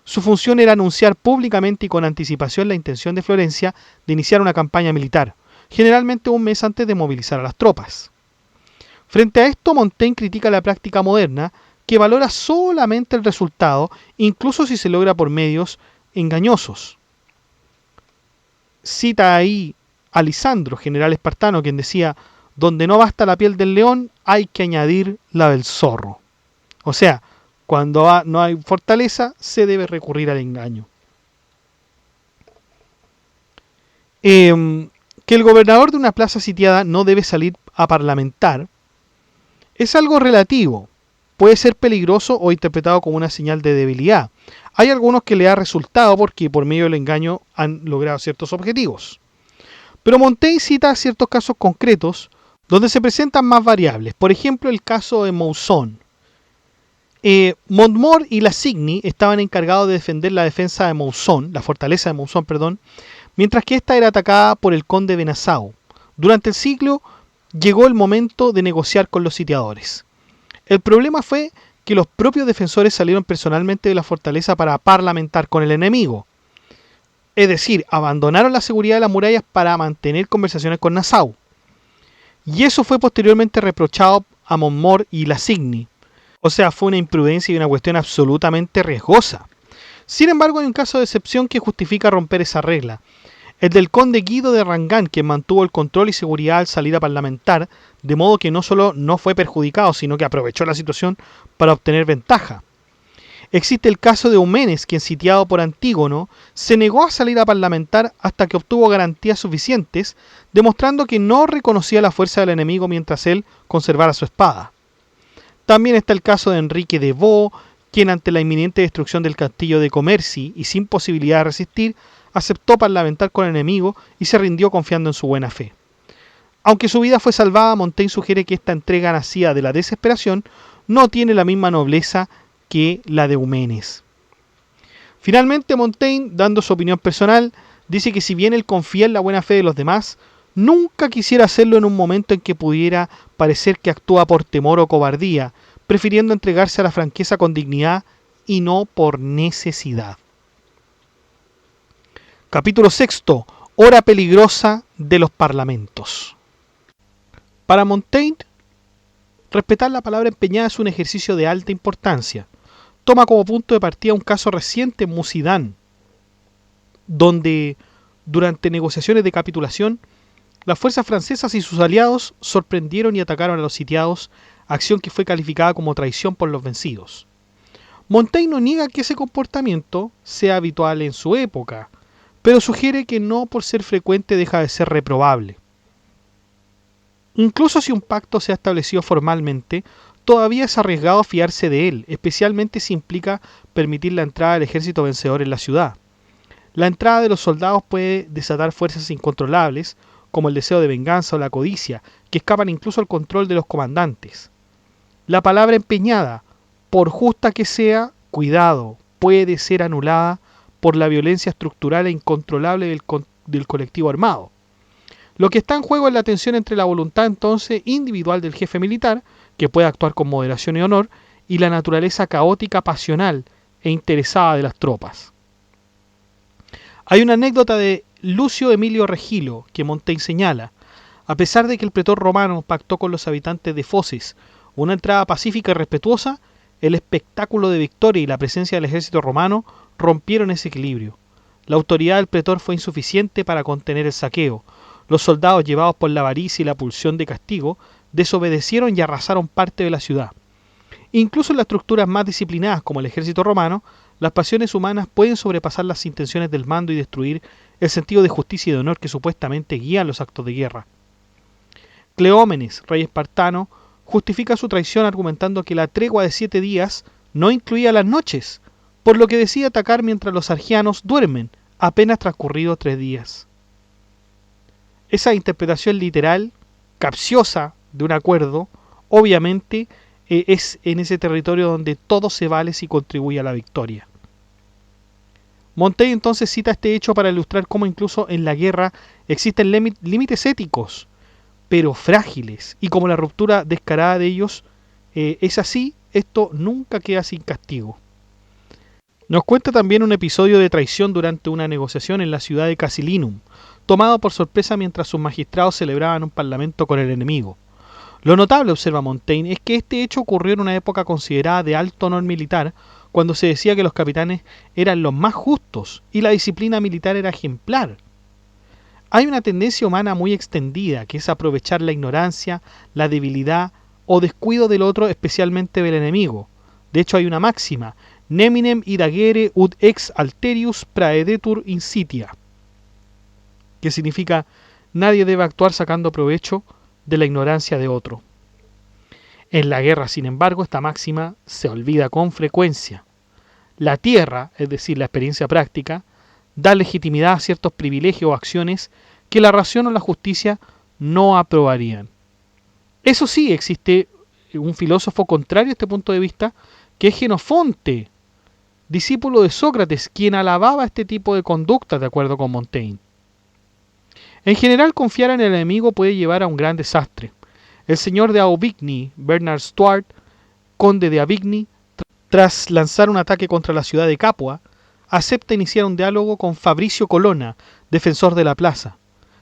Su función era anunciar públicamente y con anticipación la intención de Florencia de iniciar una campaña militar, generalmente un mes antes de movilizar a las tropas. Frente a esto, Montaigne critica la práctica moderna, que valora solamente el resultado, incluso si se logra por medios engañosos. Cita ahí a Lisandro, general espartano, quien decía: donde no basta la piel del león, hay que añadir la del zorro. O sea, cuando no hay fortaleza, se debe recurrir al engaño. Que el gobernador de una plaza sitiada no debe salir a parlamentar es algo relativo, puede ser peligroso o interpretado como una señal de debilidad. Hay algunos que le ha resultado porque por medio del engaño han logrado ciertos objetivos. Pero Montaigne cita ciertos casos concretos donde se presentan más variables. Por ejemplo, el caso de Mouzon. Montmort y Lassigny estaban encargados de defender la defensa de Mouzon, la fortaleza de Mouzon, perdón, mientras que esta era atacada por el conde de Nassau. Durante el siglo llegó el momento de negociar con los sitiadores. El problema fue que los propios defensores salieron personalmente de la fortaleza para parlamentar con el enemigo. Es decir, abandonaron la seguridad de las murallas para mantener conversaciones con Nassau. Y eso fue posteriormente reprochado a Montmort y Lassigny. O sea, fue una imprudencia y una cuestión absolutamente riesgosa. Sin embargo, hay un caso de excepción que justifica romper esa regla. El del conde Guido de Rangán, quien mantuvo el control y seguridad al salir a parlamentar, de modo que no solo no fue perjudicado, sino que aprovechó la situación para obtener ventaja. Existe el caso de Eumenes, quien sitiado por Antígono, se negó a salir a parlamentar hasta que obtuvo garantías suficientes, demostrando que no reconocía la fuerza del enemigo mientras él conservara su espada. También está el caso de Enrique de Vaux, quien ante la inminente destrucción del castillo de Commercy y sin posibilidad de resistir, aceptó parlamentar con el enemigo y se rindió confiando en su buena fe. Aunque su vida fue salvada, Montaigne sugiere que esta entrega nacida de la desesperación no tiene la misma nobleza que la de Eumenes. Finalmente, Montaigne, dando su opinión personal, dice que si bien él confía en la buena fe de los demás, nunca quisiera hacerlo en un momento en que pudiera parecer que actúa por temor o cobardía, prefiriendo entregarse a la franqueza con dignidad y no por necesidad. Capítulo 6. Hora peligrosa de los parlamentos. Para Montaigne, respetar la palabra empeñada es un ejercicio de alta importancia. Toma como punto de partida un caso reciente en Musidán, donde durante negociaciones de capitulación, las fuerzas francesas y sus aliados sorprendieron y atacaron a los sitiados, acción que fue calificada como traición por los vencidos. Montaigne no niega que ese comportamiento sea habitual en su época, pero sugiere que no por ser frecuente deja de ser reprobable. Incluso si un pacto se ha establecido formalmente, todavía es arriesgado fiarse de él, especialmente si implica permitir la entrada del ejército vencedor en la ciudad. La entrada de los soldados puede desatar fuerzas incontrolables, como el deseo de venganza o la codicia, que escapan incluso al control de los comandantes. La palabra empeñada, por justa que sea, cuidado, puede ser anulada por la violencia estructural e incontrolable del colectivo armado. Lo que está en juego es la tensión entre la voluntad entonces individual del jefe militar, que puede actuar con moderación y honor, y la naturaleza caótica, pasional e interesada de las tropas. Hay una anécdota de Lucio Emilio Regilo que Montaigne señala. A pesar de que el pretor romano pactó con los habitantes de Foces una entrada pacífica y respetuosa, el espectáculo de victoria y la presencia del ejército romano rompieron ese equilibrio. La autoridad del pretor fue insuficiente para contener el saqueo. Los soldados, llevados por la avaricia y la pulsión de castigo, desobedecieron y arrasaron parte de la ciudad. Incluso en las estructuras más disciplinadas como el ejército romano, las pasiones humanas pueden sobrepasar las intenciones del mando y destruir el sentido de justicia y de honor que supuestamente guían los actos de guerra. Cleómenes, rey espartano, justifica su traición argumentando que la tregua de 7 días no incluía las noches, por lo que decide atacar mientras los argianos duermen, apenas transcurridos 3 días. Esa interpretación literal, capciosa de un acuerdo, obviamente es en ese territorio donde todo se vale si contribuye a la victoria. Montaigne entonces cita este hecho para ilustrar cómo incluso en la guerra existen límites éticos, pero frágiles, y como la ruptura descarada de ellos es así, esto nunca queda sin castigo. Nos cuenta también un episodio de traición durante una negociación en la ciudad de Casilinum, tomado por sorpresa mientras sus magistrados celebraban un parlamento con el enemigo. Lo notable, observa Montaigne, es que este hecho ocurrió en una época considerada de alto honor militar, cuando se decía que los capitanes eran los más justos y la disciplina militar era ejemplar. Hay una tendencia humana muy extendida, que es aprovechar la ignorancia, la debilidad o descuido del otro, especialmente del enemigo. De hecho, hay una máxima: neminem idagere ut ex alterius praedetur insitia, que significa nadie debe actuar sacando provecho de la ignorancia de otro. En la guerra, sin embargo, esta máxima se olvida con frecuencia. La tierra, es decir, la experiencia práctica, da legitimidad a ciertos privilegios o acciones que la razón o la justicia no aprobarían. Eso sí, existe un filósofo contrario a este punto de vista, que es Jenofonte, discípulo de Sócrates, quien alababa este tipo de conducta de acuerdo con Montaigne. En general, confiar en el enemigo puede llevar a un gran desastre. El señor de Aubigny, Bernard Stuart, conde de Aubigny, tras lanzar un ataque contra la ciudad de Capua, acepta iniciar un diálogo con Fabricio Colonna, defensor de la plaza.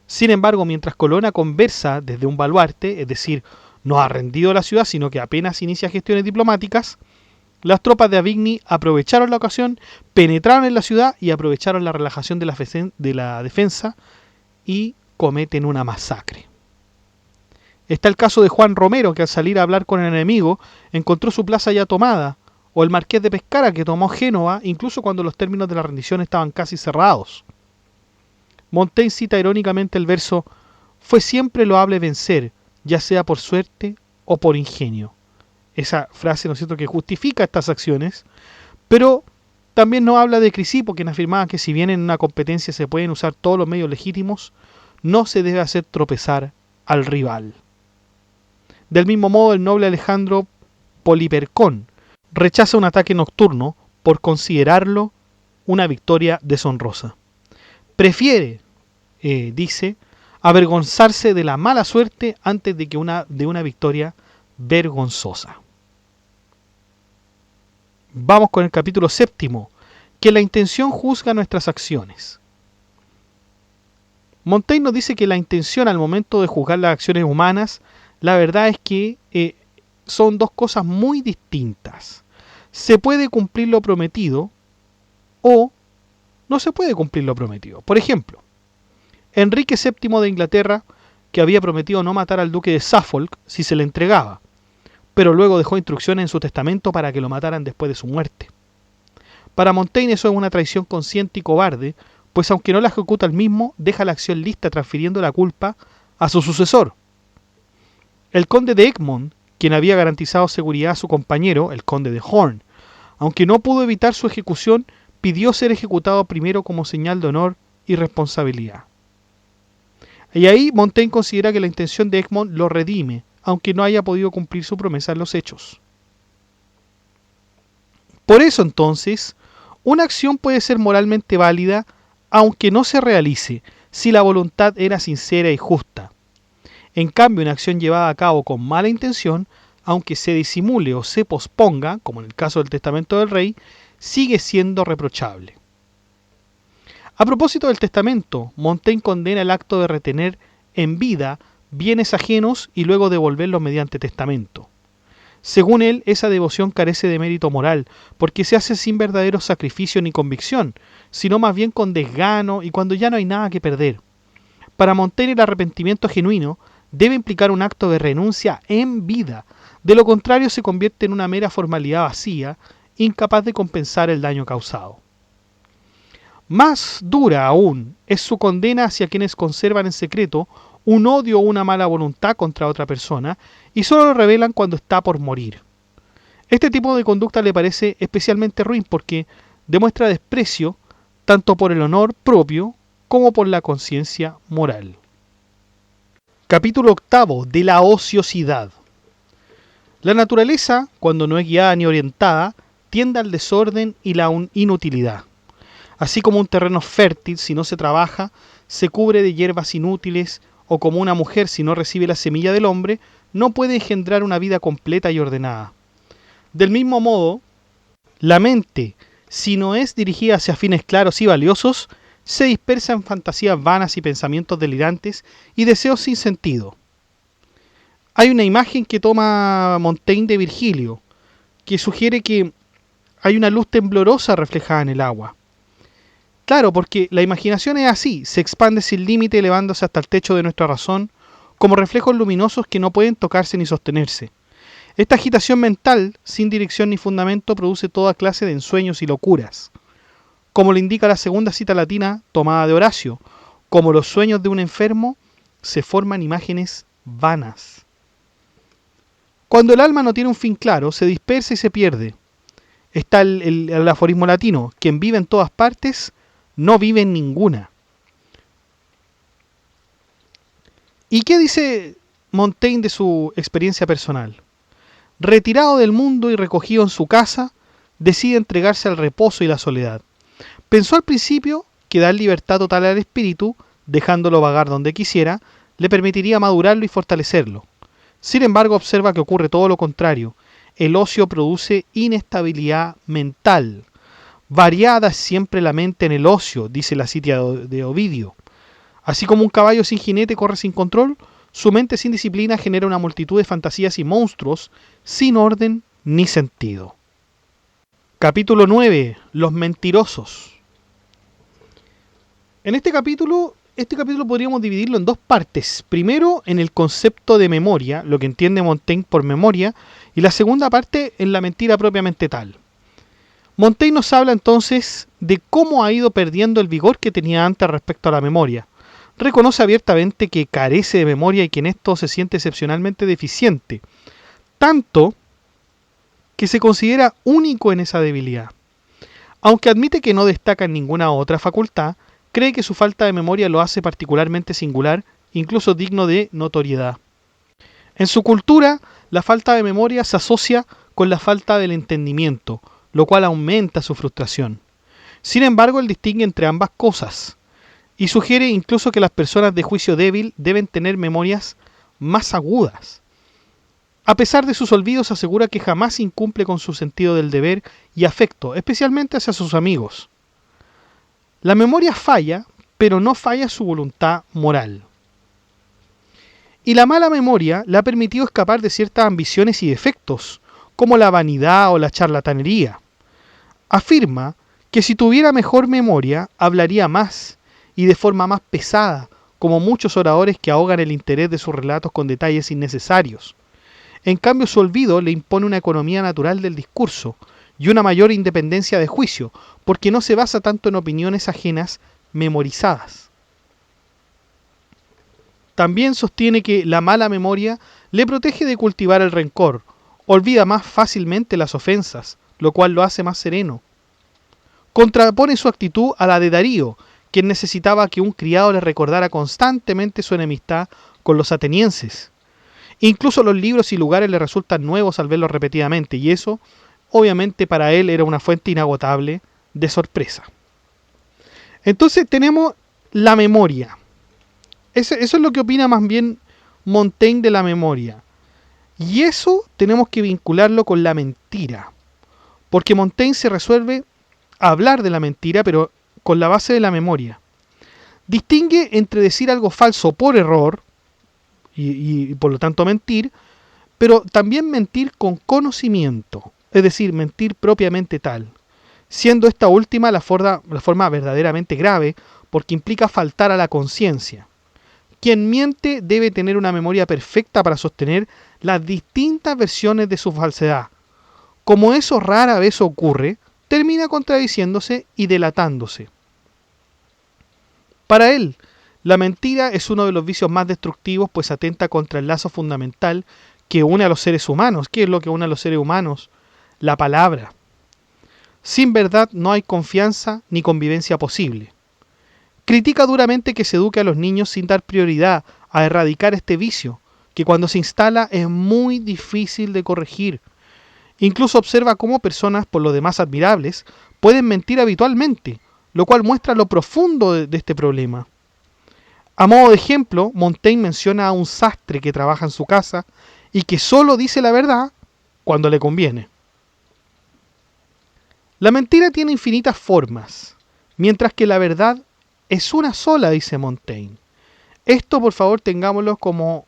Sin embargo, mientras Colonna conversa desde un baluarte, es decir, no ha rendido la ciudad, sino que apenas inicia gestiones diplomáticas, las tropas de Aubigny aprovecharon la ocasión, penetraron en la ciudad y aprovecharon la relajación de la defensa y cometen una masacre. Está el caso de Juan Romero, que al salir a hablar con el enemigo encontró su plaza ya tomada, o el marqués de Pescara, que tomó Génova incluso cuando los términos de la rendición estaban casi cerrados. Montaigne cita irónicamente el verso: «Fue siempre loable vencer, ya sea por suerte o por ingenio». Esa frase, ¿no es cierto?, que justifica estas acciones, pero también nos habla de Crisipo, quien afirmaba que si bien en una competencia se pueden usar todos los medios legítimos, no se debe hacer tropezar al rival. Del mismo modo, el noble Alejandro Polipercón rechaza un ataque nocturno por considerarlo una victoria deshonrosa. Prefiere, dice, avergonzarse de la mala suerte antes de una victoria vergonzosa. Vamos con el capítulo 7, que la intención juzga nuestras acciones. Montaigne nos dice que la intención al momento de juzgar las acciones humanas, la verdad es que son dos cosas muy distintas. Se puede cumplir lo prometido o no se puede cumplir lo prometido. Por ejemplo, Enrique VII de Inglaterra, que había prometido no matar al duque de Suffolk si se le entregaba, pero luego dejó instrucciones en su testamento para que lo mataran después de su muerte. Para Montaigne eso es una traición consciente y cobarde, pues aunque no la ejecuta él mismo, deja la acción lista transfiriendo la culpa a su sucesor. El conde de Egmont, quien había garantizado seguridad a su compañero, el conde de Horn, aunque no pudo evitar su ejecución, pidió ser ejecutado primero como señal de honor y responsabilidad. Y ahí Montaigne considera que la intención de Egmont lo redime, aunque no haya podido cumplir su promesa en los hechos. Por eso entonces, una acción puede ser moralmente válida aunque no se realice, si la voluntad era sincera y justa. En cambio, una acción llevada a cabo con mala intención, aunque se disimule o se posponga, como en el caso del testamento del rey, sigue siendo reprochable. A propósito del testamento, Montaigne condena el acto de retener en vida bienes ajenos y luego devolverlos mediante testamento. Según él, esa devoción carece de mérito moral, porque se hace sin verdadero sacrificio ni convicción, sino más bien con desgano y cuando ya no hay nada que perder. Para Montaigne, el arrepentimiento genuino debe implicar un acto de renuncia en vida, de lo contrario se convierte en una mera formalidad vacía, incapaz de compensar el daño causado. Más dura aún es su condena hacia quienes conservan en secreto un odio o una mala voluntad contra otra persona y solo lo revelan cuando está por morir. Este tipo de conducta le parece especialmente ruin porque demuestra desprecio tanto por el honor propio como por la conciencia moral. Capítulo 8 de la ociosidad. La naturaleza, cuando no es guiada ni orientada, tiende al desorden y la inutilidad. Así como un terreno fértil, si no se trabaja, se cubre de hierbas inútiles, o como una mujer, si no recibe la semilla del hombre, no puede engendrar una vida completa y ordenada. Del mismo modo, la mente, si no es dirigida hacia fines claros y valiosos, se dispersa en fantasías vanas y pensamientos delirantes y deseos sin sentido. Hay una imagen que toma Montaigne de Virgilio, que sugiere que hay una luz temblorosa reflejada en el agua. Claro, porque la imaginación es así, se expande sin límite elevándose hasta el techo de nuestra razón, como reflejos luminosos que no pueden tocarse ni sostenerse. Esta agitación mental, sin dirección ni fundamento, produce toda clase de ensueños y locuras. Como le indica la segunda cita latina tomada de Horacio, como los sueños de un enfermo, se forman imágenes vanas. Cuando el alma no tiene un fin claro, se dispersa y se pierde. Está el aforismo latino: quien vive en todas partes, no vive en ninguna. ¿Y qué dice Montaigne de su experiencia personal? Retirado del mundo y recogido en su casa, decide entregarse al reposo y la soledad. Pensó al principio que dar libertad total al espíritu, dejándolo vagar donde quisiera, le permitiría madurarlo y fortalecerlo. Sin embargo, observa que ocurre todo lo contrario. El ocio produce inestabilidad mental. Variada es siempre la mente en el ocio, dice la cita de Ovidio. Así como un caballo sin jinete corre sin control, su mente sin disciplina genera una multitud de fantasías y monstruos sin orden ni sentido. Capítulo 9. Los mentirosos. En este capítulo podríamos dividirlo en dos partes. Primero, en el concepto de memoria, lo que entiende Montaigne por memoria, y la segunda parte en la mentira propiamente tal. Montaigne nos habla entonces de cómo ha ido perdiendo el vigor que tenía antes respecto a la memoria. Reconoce abiertamente que carece de memoria y que en esto se siente excepcionalmente deficiente, tanto que se considera único en esa debilidad. Aunque admite que no destaca en ninguna otra facultad, cree que su falta de memoria lo hace particularmente singular, incluso digno de notoriedad. En su cultura, la falta de memoria se asocia con la falta del entendimiento, lo cual aumenta su frustración. Sin embargo, él distingue entre ambas cosas y sugiere incluso que las personas de juicio débil deben tener memorias más agudas. A pesar de sus olvidos, asegura que jamás incumple con su sentido del deber y afecto, especialmente hacia sus amigos. La memoria falla, pero no falla su voluntad moral. Y la mala memoria le ha permitido escapar de ciertas ambiciones y defectos, como la vanidad o la charlatanería. Afirma que si tuviera mejor memoria, hablaría más y de forma más pesada, como muchos oradores que ahogan el interés de sus relatos con detalles innecesarios. En cambio, su olvido le impone una economía natural del discurso y una mayor independencia de juicio, porque no se basa tanto en opiniones ajenas memorizadas. También sostiene que la mala memoria le protege de cultivar el rencor, olvida más fácilmente las ofensas, lo cual lo hace más sereno. Contrapone su actitud a la de Darío, quien necesitaba que un criado le recordara constantemente su enemistad con los atenienses. Incluso los libros y lugares le resultan nuevos al verlos repetidamente, y eso, obviamente, para él era una fuente inagotable de sorpresa. Entonces tenemos la memoria. Eso es lo que opina más bien Montaigne de la memoria. Y eso tenemos que vincularlo con la mentira. Porque Montaigne se resuelve a hablar de la mentira, pero con la base de la memoria. Distingue entre decir algo falso por error, y por lo tanto mentir, pero también mentir con conocimiento, es decir, mentir propiamente tal, siendo esta última la forma verdaderamente grave, porque implica faltar a la conciencia. Quien miente debe tener una memoria perfecta para sostener las distintas versiones de su falsedad. Como eso rara vez ocurre, termina contradiciéndose y delatándose. Para él, la mentira es uno de los vicios más destructivos, pues atenta contra el lazo fundamental que une a los seres humanos. ¿Qué es lo que une a los seres humanos? La palabra. Sin verdad no hay confianza ni convivencia posible. Critica duramente que se eduque a los niños sin dar prioridad a erradicar este vicio, que cuando se instala es muy difícil de corregir. Incluso observa cómo personas, por lo demás admirables, pueden mentir habitualmente, lo cual muestra lo profundo de este problema. A modo de ejemplo, Montaigne menciona a un sastre que trabaja en su casa y que solo dice la verdad cuando le conviene. La mentira tiene infinitas formas, mientras que la verdad es una sola, dice Montaigne. Esto, por favor, tengámoslo como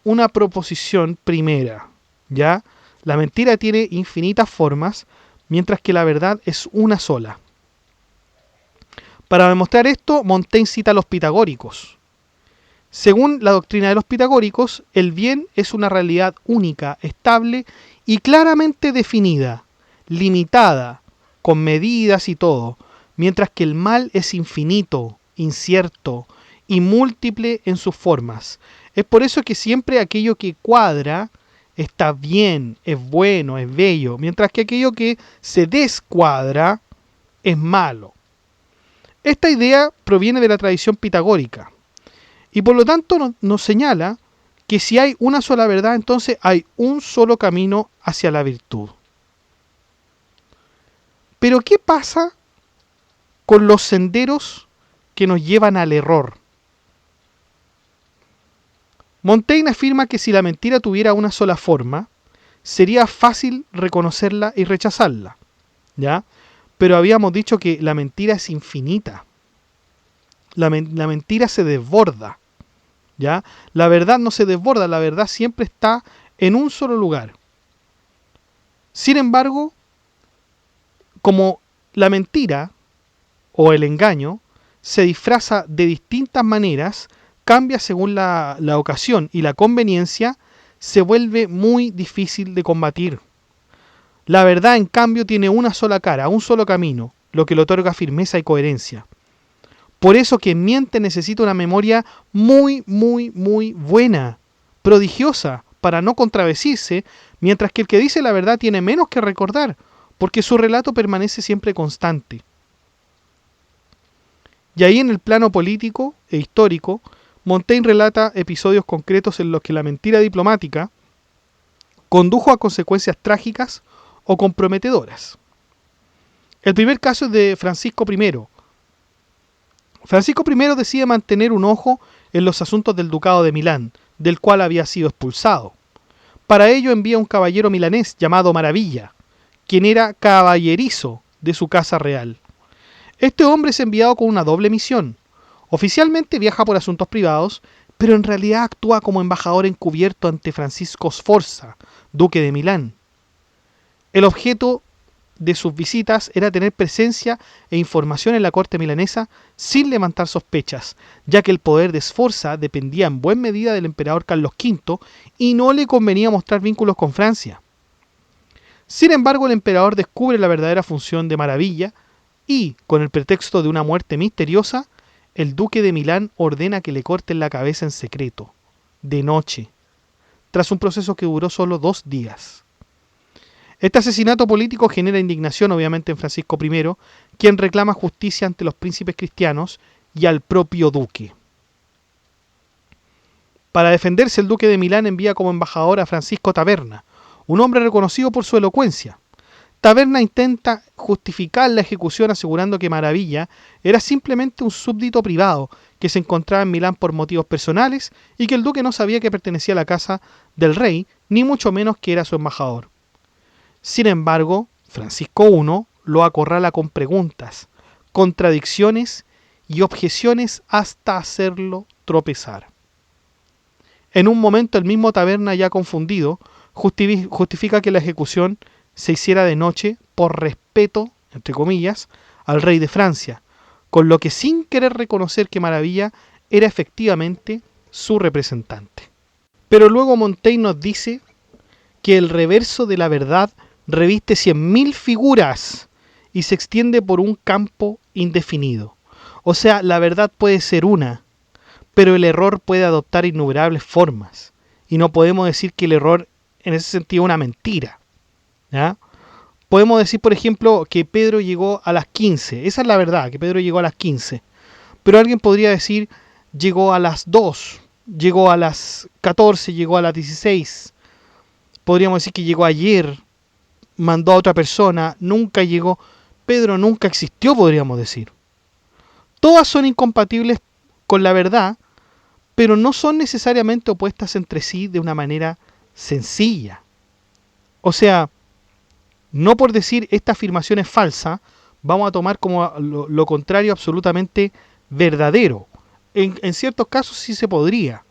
una proposición primera, ¿ya? La mentira tiene infinitas formas, mientras que la verdad es una sola. Para demostrar esto, Montaigne cita a los pitagóricos. Según la doctrina de los pitagóricos, el bien es una realidad única, estable y claramente definida, limitada, con medidas y todo, mientras que el mal es infinito, incierto y múltiple en sus formas. Es por eso que siempre aquello que cuadra está bien, es bueno, es bello, mientras que aquello que se descuadra es malo. Esta idea proviene de la tradición pitagórica y por lo tanto nos señala que si hay una sola verdad, entonces hay un solo camino hacia la virtud. Pero ¿qué pasa con los senderos que nos llevan al error? Montaigne afirma que si la mentira tuviera una sola forma, sería fácil reconocerla y rechazarla, ¿ya? Pero habíamos dicho que la mentira es infinita. La mentira se desborda, ¿ya? La verdad no se desborda, la verdad siempre está en un solo lugar. Sin embargo, como la mentira o el engaño se disfraza de distintas maneras, cambia según la ocasión y la conveniencia, se vuelve muy difícil de combatir. La verdad, en cambio, tiene una sola cara, un solo camino, lo que le otorga firmeza y coherencia. Por eso quien miente necesita una memoria muy, muy, muy buena, prodigiosa, para no contradecirse, mientras que el que dice la verdad tiene menos que recordar, porque su relato permanece siempre constante. Y ahí en el plano político e histórico, Montaigne relata episodios concretos en los que la mentira diplomática condujo a consecuencias trágicas o comprometedoras. El primer caso es de Francisco I. Francisco I decide mantener un ojo en los asuntos del ducado de Milán, del cual había sido expulsado. Para ello envía un caballero milanés llamado Maravilla, quien era caballerizo de su casa real. Este hombre es enviado con una doble misión. Oficialmente viaja por asuntos privados, pero en realidad actúa como embajador encubierto ante Francisco Sforza, duque de Milán. El objeto de sus visitas era tener presencia e información en la corte milanesa sin levantar sospechas, ya que el poder de Sforza dependía en buena medida del emperador Carlos V y no le convenía mostrar vínculos con Francia. Sin embargo, el emperador descubre la verdadera función de Maravilla y, con el pretexto de una muerte misteriosa, el duque de Milán ordena que le corten la cabeza en secreto, de noche, tras un proceso que duró solo 2 días. Este asesinato político genera indignación obviamente en Francisco I, quien reclama justicia ante los príncipes cristianos y al propio duque. Para defenderse, el duque de Milán envía como embajador a Francisco Taberna, un hombre reconocido por su elocuencia. Taberna intenta justificar la ejecución asegurando que Maravilla era simplemente un súbdito privado que se encontraba en Milán por motivos personales y que el duque no sabía que pertenecía a la casa del rey, ni mucho menos que era su embajador. Sin embargo, Francisco I lo acorrala con preguntas, contradicciones y objeciones hasta hacerlo tropezar. En un momento el mismo Taberna, ya confundido, justifica que la ejecución se hiciera de noche por respeto, entre comillas, al rey de Francia, con lo que sin querer reconocer que Maravilla era efectivamente su representante. Pero luego Montaigne nos dice que el reverso de la verdad reviste 100.000 figuras y se extiende por un campo indefinido. O sea, la verdad puede ser una, pero el error puede adoptar innumerables formas. Y no podemos decir que el error en ese sentido es una mentira, ¿ya? Podemos decir, por ejemplo, que Pedro llegó a las 15. Esa es la verdad, que Pedro llegó a las 15. Pero alguien podría decir, llegó a las 2, llegó a las 14, llegó a las 16. Podríamos decir que llegó ayer, mandó a otra persona, nunca llegó. Pedro nunca existió, podríamos decir. Todas son incompatibles con la verdad, pero no son necesariamente opuestas entre sí de una manera sencilla. O sea, no por decir esta afirmación es falsa, vamos a tomar como lo contrario absolutamente verdadero. En ciertos casos sí se podría,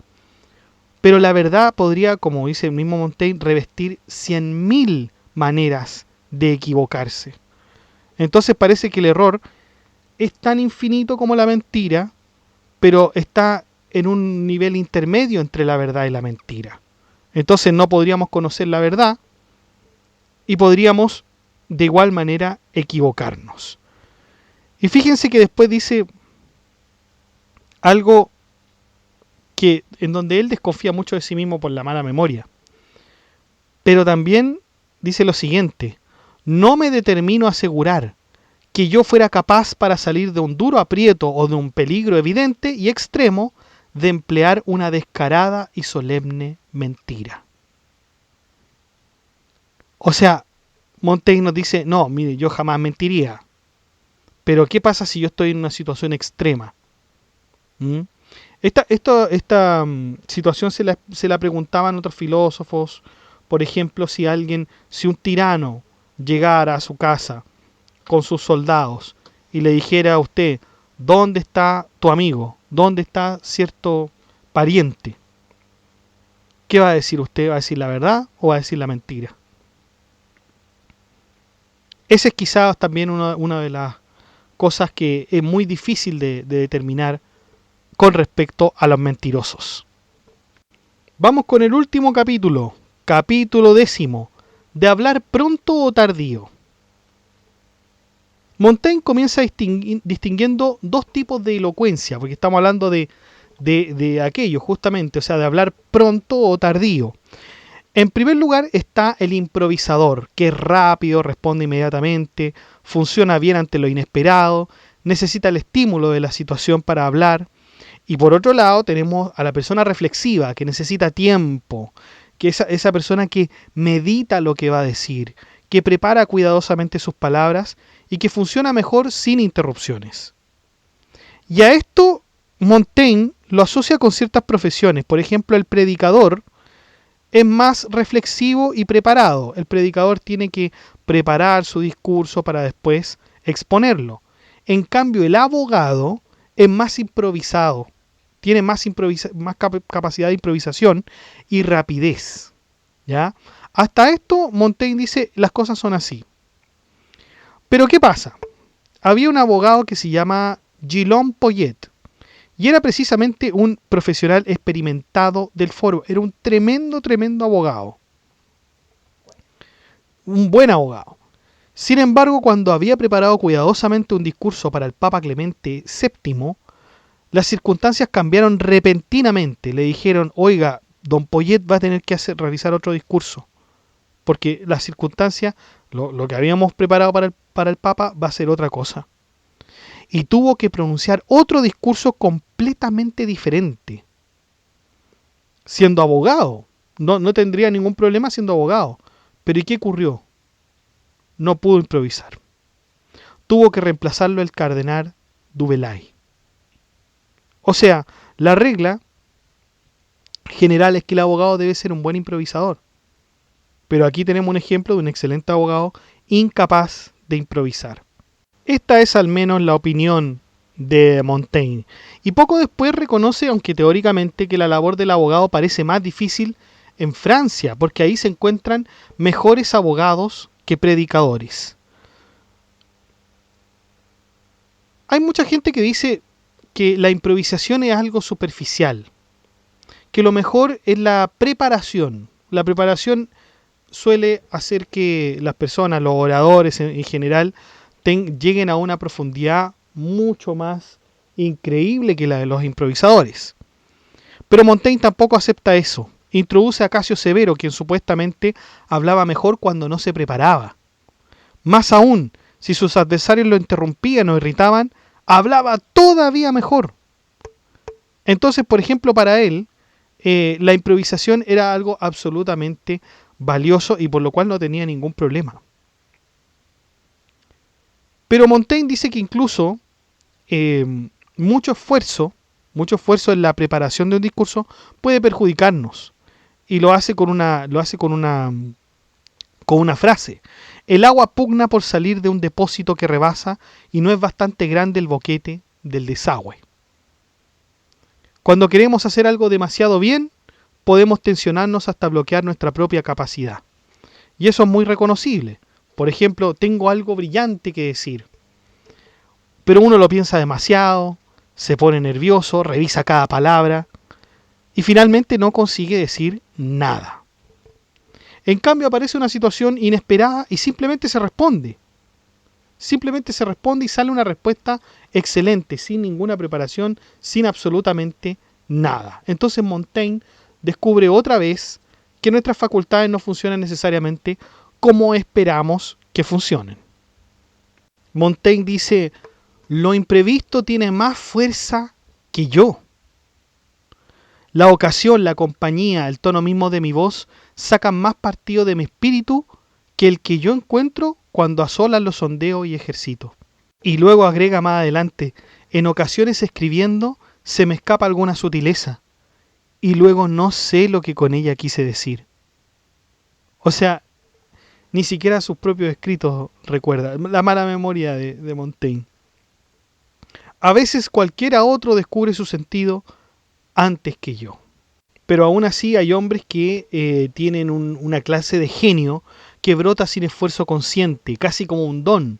pero la verdad podría, como dice el mismo Montaigne, revestir 100.000 maneras de equivocarse. Entonces parece que el error es tan infinito como la mentira, pero está en un nivel intermedio entre la verdad y la mentira. Entonces no podríamos conocer la verdad y podríamos de igual manera equivocarnos. Y fíjense que después dice algo en donde él desconfía mucho de sí mismo por la mala memoria. Pero también dice lo siguiente: no me determino a asegurar que yo fuera capaz para salir de un duro aprieto o de un peligro evidente y extremo de emplear una descarada y solemne mentira. O sea, Montaigne nos dice, no, mire, yo jamás mentiría. Pero ¿qué pasa si yo estoy en una situación extrema? ¿Mm? Esta situación se la preguntaban otros filósofos. Por ejemplo, si un tirano llegara a su casa con sus soldados y le dijera a usted, ¿dónde está tu amigo? ¿Dónde está cierto pariente? ¿Qué va a decir usted? ¿Va a decir la verdad o va a decir la mentira? Esa es quizás también una de las cosas que es muy difícil de determinar con respecto a los mentirosos. Vamos con el último capítulo, capítulo 10, de hablar pronto o tardío. Montaigne comienza distinguiendo dos tipos de elocuencia, porque estamos hablando de aquello justamente, o sea, de hablar pronto o tardío. En primer lugar está el improvisador, que es rápido, responde inmediatamente, funciona bien ante lo inesperado, necesita el estímulo de la situación para hablar. Y por otro lado tenemos a la persona reflexiva, que necesita tiempo, que es esa persona que medita lo que va a decir, que prepara cuidadosamente sus palabras y que funciona mejor sin interrupciones. Y a esto Montaigne lo asocia con ciertas profesiones. Por ejemplo, el predicador es más reflexivo y preparado. El predicador tiene que preparar su discurso para después exponerlo. En cambio, el abogado es más improvisado, tiene más capacidad de improvisación y rapidez. ¿Ya? Hasta esto, Montaigne dice, las cosas son así. Pero ¿qué pasa? Había un abogado que se llama Guillaume Poyet, y era precisamente un profesional experimentado del foro. Era un tremendo abogado. Un buen abogado. Sin embargo, cuando había preparado cuidadosamente un discurso para el Papa Clemente VII, las circunstancias cambiaron repentinamente. Le dijeron, oiga, don Poyet va a tener que realizar otro discurso, porque las circunstancias, lo que habíamos preparado para el Papa va a ser otra cosa. Y tuvo que pronunciar otro discurso completamente diferente. Siendo abogado, no tendría ningún problema siendo abogado. Pero ¿y qué ocurrió? No pudo improvisar. Tuvo que reemplazarlo el cardenal Dubelay. O sea, la regla general es que el abogado debe ser un buen improvisador. Pero aquí tenemos un ejemplo de un excelente abogado incapaz de improvisar. Esta es al menos la opinión de Montaigne. Y poco después reconoce, aunque teóricamente, que la labor del abogado parece más difícil en Francia, porque ahí se encuentran mejores abogados que predicadores. Hay mucha gente que dice que la improvisación es algo superficial, que lo mejor es la preparación. La preparación suele hacer que las personas, los oradores en general, lleguen a una profundidad mucho más increíble que la de los improvisadores. Pero Montaigne tampoco acepta eso. Introduce a Casio Severo, quien supuestamente hablaba mejor cuando no se preparaba. Más aún, si sus adversarios lo interrumpían o irritaban, hablaba todavía mejor. Entonces, por ejemplo, para él, la improvisación era algo absolutamente valioso y por lo cual no tenía ningún problema. Pero Montaigne dice que incluso mucho esfuerzo en la preparación de un discurso puede perjudicarnos. Y lo hace con una frase. El agua pugna por salir de un depósito que rebasa y no es bastante grande el boquete del desagüe. Cuando queremos hacer algo demasiado bien, podemos tensionarnos hasta bloquear nuestra propia capacidad. Y eso es muy reconocible. Por ejemplo, tengo algo brillante que decir, pero uno lo piensa demasiado, se pone nervioso, revisa cada palabra y finalmente no consigue decir nada. En cambio aparece una situación inesperada y simplemente se responde. Simplemente se responde y sale una respuesta excelente, sin ninguna preparación, sin absolutamente nada. Entonces Montaigne descubre otra vez que nuestras facultades no funcionan necesariamente como esperamos que funcionen. Montaigne dice, lo imprevisto tiene más fuerza que yo. La ocasión, la compañía, el tono mismo de mi voz sacan más partido de mi espíritu que el que yo encuentro cuando a solas lo sondeo y ejercito. Y luego agrega más adelante, en ocasiones escribiendo se me escapa alguna sutileza y luego no sé lo que con ella quise decir. O sea, ni siquiera sus propios escritos recuerda. La mala memoria de Montaigne. A veces cualquiera otro descubre su sentido antes que yo. Pero aún así hay hombres que tienen una clase de genio que brota sin esfuerzo consciente, casi como un don,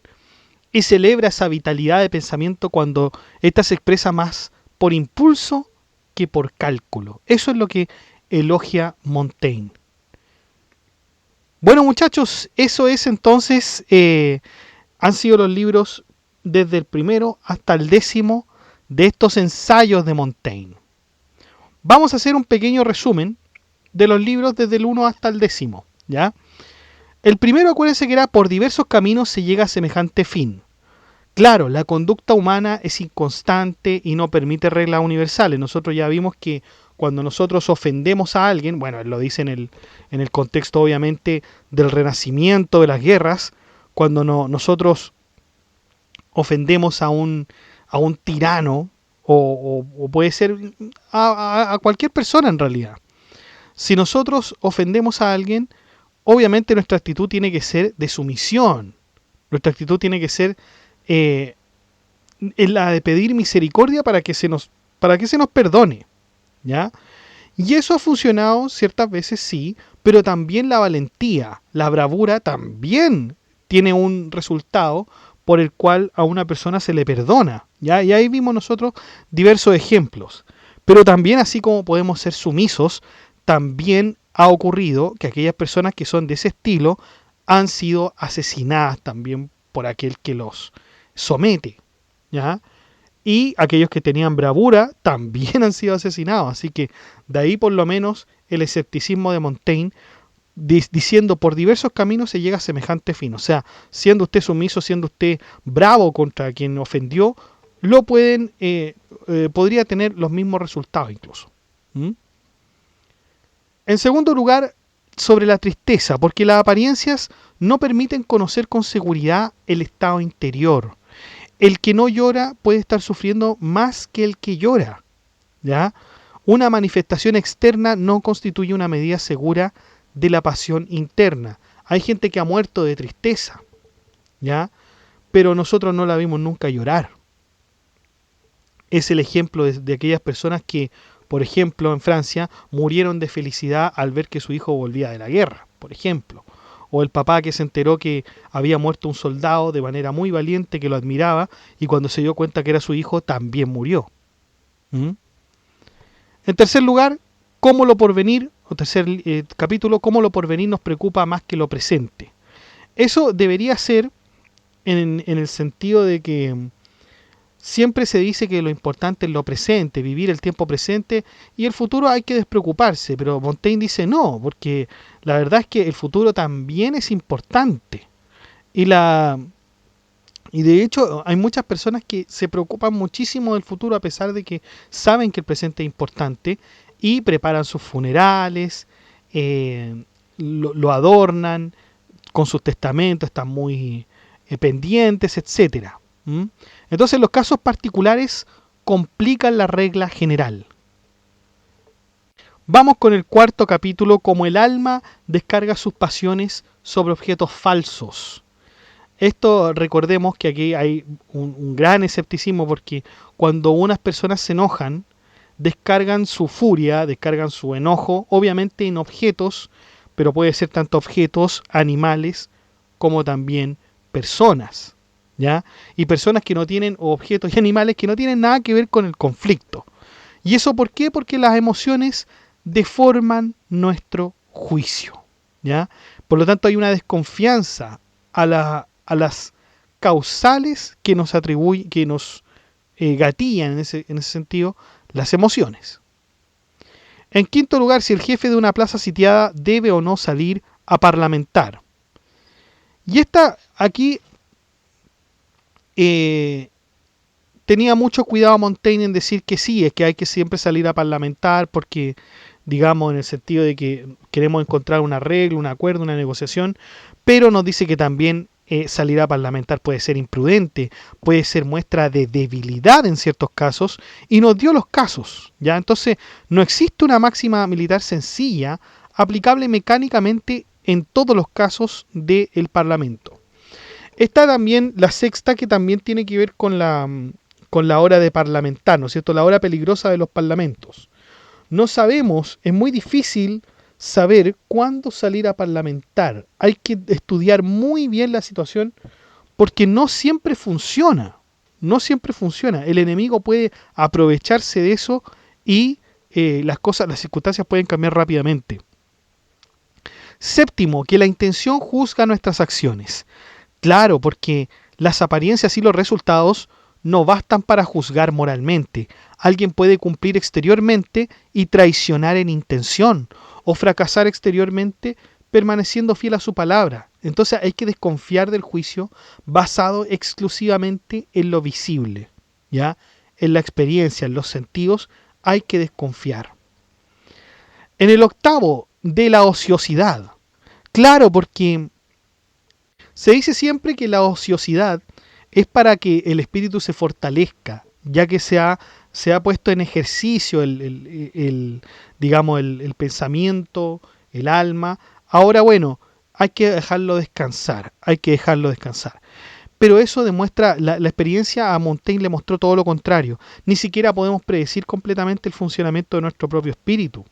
y celebra esa vitalidad de pensamiento cuando ésta se expresa más por impulso que por cálculo. Eso es lo que elogia Montaigne. Bueno, muchachos, eso es entonces, han sido los libros desde el primero hasta el 10º de estos ensayos de Montaigne. Vamos a hacer un pequeño resumen de los libros desde el 1 hasta el 10º, ¿ya? El primero, acuérdense que era por diversos caminos se llega a semejante fin. Claro, la conducta humana es inconstante y no permite reglas universales. Nosotros ya vimos que cuando nosotros ofendemos a alguien, bueno, él lo dice en el contexto obviamente del renacimiento, de las guerras, cuando nosotros ofendemos a un tirano, o puede ser a cualquier persona en realidad. Si nosotros ofendemos a alguien, obviamente nuestra actitud tiene que ser de sumisión. Nuestra actitud tiene que ser la de pedir misericordia para que se nos perdone, ¿ya? Y eso ha funcionado ciertas veces, sí, pero también la valentía, la bravura también tiene un resultado por el cual a una persona se le perdona, ¿ya? Y ahí vimos nosotros diversos ejemplos. Pero también, así como podemos ser sumisos, también ha ocurrido que aquellas personas que son de ese estilo han sido asesinadas también por aquel que los somete, ¿ya? Y aquellos que tenían bravura también han sido asesinados. Así que de ahí por lo menos el escepticismo de Montaigne, diciendo por diversos caminos se llega a semejante fin. O sea, siendo usted sumiso, siendo usted bravo contra quien ofendió, lo podría tener los mismos resultados incluso. En segundo lugar, sobre la tristeza, porque las apariencias no permiten conocer con seguridad el estado interior. El que no llora puede estar sufriendo más que el que llora, ¿ya? Una manifestación externa no constituye una medida segura de la pasión interna. Hay gente que ha muerto de tristeza, ¿ya? Pero nosotros no la vimos nunca llorar. Es el ejemplo de aquellas personas que, por ejemplo, en Francia, murieron de felicidad al ver que su hijo volvía de la guerra, por ejemplo. O el papá que se enteró que había muerto un soldado de manera muy valiente, que lo admiraba, y cuando se dio cuenta que era su hijo, también murió. En tercer lugar, cómo lo porvenir, o tercer capítulo, cómo lo porvenir nos preocupa más que lo presente. Eso debería ser en el sentido de que siempre se dice que lo importante es lo presente, vivir el tiempo presente, y el futuro hay que despreocuparse, pero Montaigne dice no, porque la verdad es que el futuro también es importante. Y de hecho hay muchas personas que se preocupan muchísimo del futuro a pesar de que saben que el presente es importante y preparan sus funerales, lo adornan con sus testamentos, están muy pendientes, etcétera. Entonces los casos particulares complican la regla general. Vamos con el cuarto capítulo, como el alma descarga sus pasiones sobre objetos falsos. Esto, recordemos que aquí hay un gran escepticismo, porque cuando unas personas se enojan, descargan su furia, descargan su enojo, obviamente en objetos, pero puede ser tanto objetos, animales, como también personas, ¿ya? Y personas que no tienen, o objetos y animales que no tienen nada que ver con el conflicto. ¿Y eso por qué? Porque las emociones deforman nuestro juicio, ¿ya? Por lo tanto hay una desconfianza a las causales que nos atribuyen, que nos gatillan en ese sentido las emociones, En quinto lugar, si el jefe de una plaza sitiada debe o no salir a parlamentar. Y esta aquí tenía mucho cuidado Montaigne en decir que sí, es que hay que siempre salir a parlamentar porque, digamos, en el sentido de que queremos encontrar un arreglo, un acuerdo, una negociación, pero nos dice que también salir a parlamentar puede ser imprudente, puede ser muestra de debilidad en ciertos casos, y nos dio los casos, ¿ya? Entonces, no existe una máxima militar sencilla, aplicable mecánicamente en todos los casos del Parlamento. Está también la sexta, que también tiene que ver con la hora de parlamentar, ¿no es cierto? La hora peligrosa de los parlamentos. No sabemos, es muy difícil saber cuándo salir a parlamentar. Hay que estudiar muy bien la situación porque no siempre funciona. No siempre funciona. El enemigo puede aprovecharse de eso y las circunstancias pueden cambiar rápidamente. Séptimo, que la intención juzga nuestras acciones. Claro, porque las apariencias y los resultados no bastan para juzgar moralmente. Alguien puede cumplir exteriormente y traicionar en intención, o fracasar exteriormente permaneciendo fiel a su palabra. Entonces hay que desconfiar del juicio basado exclusivamente en lo visible, ¿ya? En la experiencia, en los sentidos, hay que desconfiar. En el octavo, de la ociosidad. Claro, porque se dice siempre que la ociosidad es para que el espíritu se fortalezca, ya que se ha puesto en ejercicio digamos, el pensamiento, el alma. Ahora, bueno, hay que dejarlo descansar, Pero eso demuestra, la experiencia a Montaigne le mostró todo lo contrario. Ni siquiera podemos predecir completamente el funcionamiento de nuestro propio espíritu.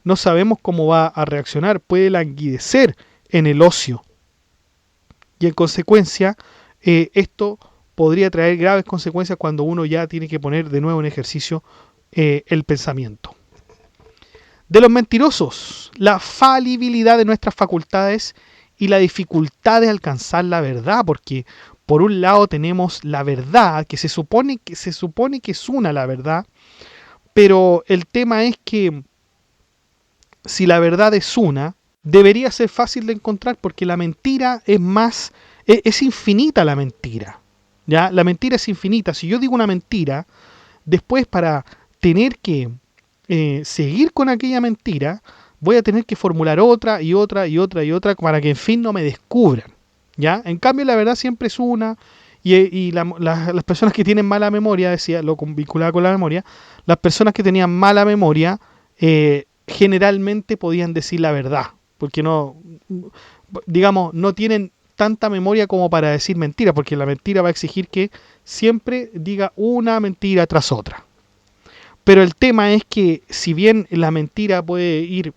No sabemos cómo va a reaccionar, puede languidecer en el ocio. Y en consecuencia, esto podría traer graves consecuencias cuando uno ya tiene que poner de nuevo en ejercicio el pensamiento. De los mentirosos, la falibilidad de nuestras facultades y la dificultad de alcanzar la verdad, porque por un lado tenemos la verdad, que se supone que es una la verdad, pero el tema es que si la verdad es una, debería ser fácil de encontrar porque la mentira es infinita la mentira. ¿Ya? La mentira es infinita. Si yo digo una mentira, después para tener que seguir con aquella mentira, voy a tener que formular otra y otra y otra y otra para que en fin no me descubran. ¿Ya? En cambio la verdad siempre es una y las personas que tienen mala memoria, decía, lo vinculaba con la memoria, las personas que tenían mala memoria generalmente podían decir la verdad, porque no, digamos, no tienen tanta memoria como para decir mentira, porque la mentira va a exigir que siempre diga una mentira tras otra. Pero el tema es que si bien la mentira puede ir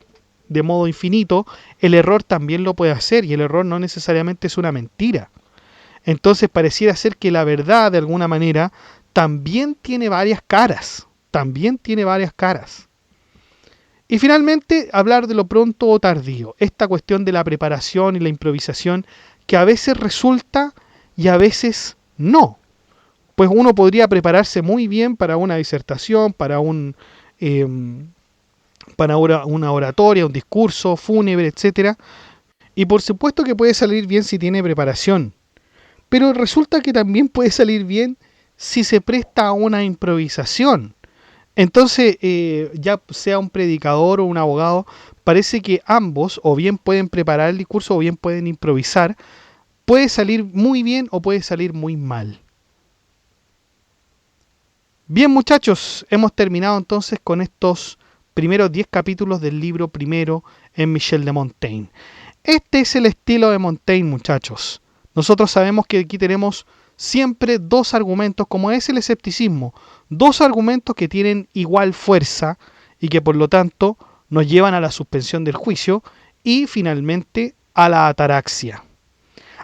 de modo infinito, el error también lo puede hacer y el error no necesariamente es una mentira. Entonces pareciera ser que la verdad de alguna manera también tiene varias caras, Y finalmente hablar de lo pronto o tardío, esta cuestión de la preparación y la improvisación que a veces resulta y a veces no. Pues uno podría prepararse muy bien para una disertación, para una oratoria, un discurso fúnebre, etc. Y por supuesto que puede salir bien si tiene preparación. Pero resulta que también puede salir bien si se presta a una improvisación. Entonces, ya sea un predicador o un abogado, parece que ambos o bien pueden preparar el discurso o bien pueden improvisar. Puede salir muy bien o puede salir muy mal. Bien, muchachos, hemos terminado entonces con estos primeros 10 capítulos del libro primero en Michel de Montaigne. Este es el estilo de Montaigne, muchachos. Nosotros sabemos que aquí tenemos siempre dos argumentos, como es el escepticismo, dos argumentos que tienen igual fuerza y que por lo tanto nos llevan a la suspensión del juicio y finalmente a la ataraxia.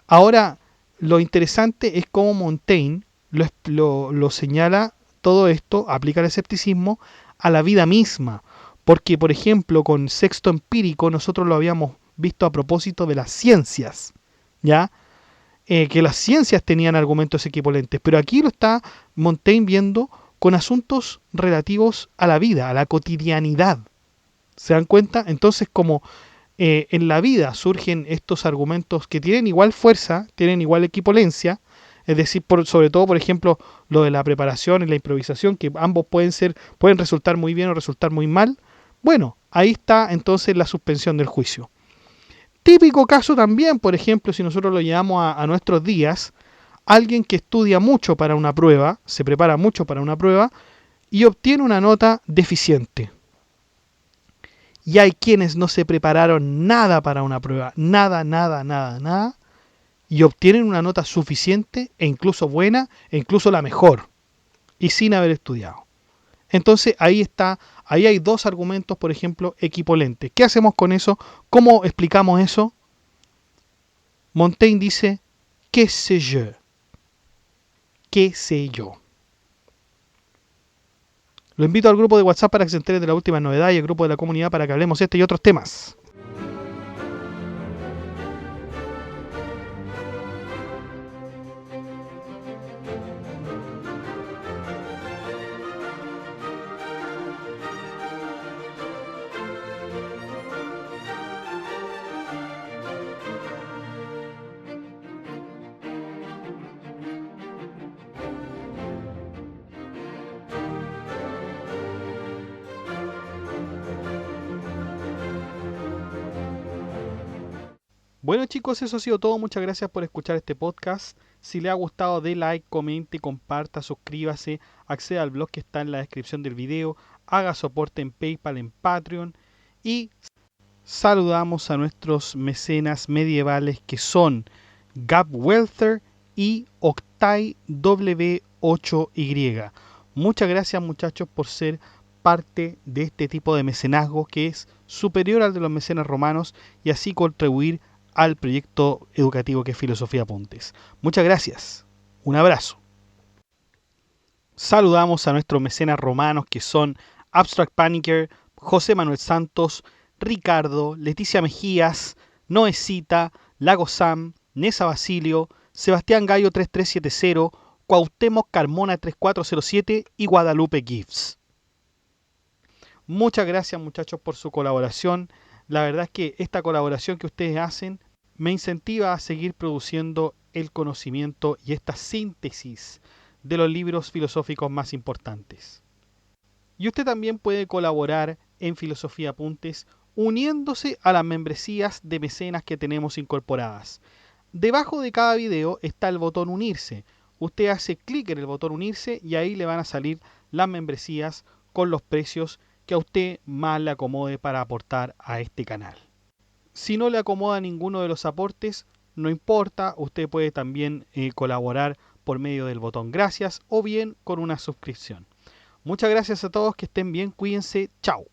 Ahora, lo interesante es cómo Montaigne lo señala todo esto, aplica el escepticismo a la vida misma, porque por ejemplo con Sexto Empírico nosotros lo habíamos visto a propósito de las ciencias, ¿ya? Que las ciencias tenían argumentos equivalentes, pero aquí lo está Montaigne viendo con asuntos relativos a la vida, a la cotidianidad, ¿Se dan cuenta? Entonces, como en la vida surgen estos argumentos que tienen igual fuerza, tienen igual equivalencia, es decir, sobre todo, por ejemplo, lo de la preparación y la improvisación, que ambos pueden resultar muy bien o resultar muy mal. Bueno, ahí está entonces la suspensión del juicio. Típico caso también, por ejemplo, si nosotros lo llevamos a nuestros días, alguien que estudia mucho para una prueba, se prepara mucho para una prueba y obtiene una nota deficiente. Y hay quienes no se prepararon nada para una prueba, nada, y obtienen una nota suficiente e incluso buena, e incluso la mejor, y sin haber estudiado. Entonces ahí hay dos argumentos, por ejemplo, equivalentes. ¿Qué hacemos con eso? ¿Cómo explicamos eso? Montaigne dice, ¿qué sé yo? ¿Qué sé yo? Lo invito al grupo de WhatsApp para que se entere de la última novedad y al grupo de la comunidad para que hablemos este y otros temas. Bueno chicos, eso ha sido todo. Muchas gracias por escuchar este podcast. Si le ha gustado, dé like, comente, comparta, suscríbase, acceda al blog que está en la descripción del video, haga soporte en PayPal, en Patreon y saludamos a nuestros mecenas medievales que son Gab Welther y Octai W8Y. Muchas gracias muchachos por ser parte de este tipo de mecenazgo que es superior al de los mecenas romanos y así contribuir al proyecto educativo que es Filosofía Apuntes. Muchas gracias. Un abrazo. Saludamos a nuestros mecenas romanos que son Abstract Panicker, José Manuel Santos, Ricardo, Leticia Mejías, Noecita, Lago Sam, Nesa Basilio, Sebastián Gallo 3370, Cuauhtémoc Carmona 3407 y Guadalupe Gibbs. Muchas gracias muchachos por su colaboración. La verdad es que esta colaboración que ustedes hacen me incentiva a seguir produciendo el conocimiento y esta síntesis de los libros filosóficos más importantes. Y usted también puede colaborar en Filosofía Apuntes uniéndose a las membresías de mecenas que tenemos incorporadas. Debajo de cada video está el botón unirse. Usted hace clic en el botón unirse y ahí le van a salir las membresías con los precios que a usted más le acomode para aportar a este canal. Si no le acomoda ninguno de los aportes, no importa, usted puede también colaborar por medio del botón gracias o bien con una suscripción. Muchas gracias a todos, que estén bien, cuídense, chao.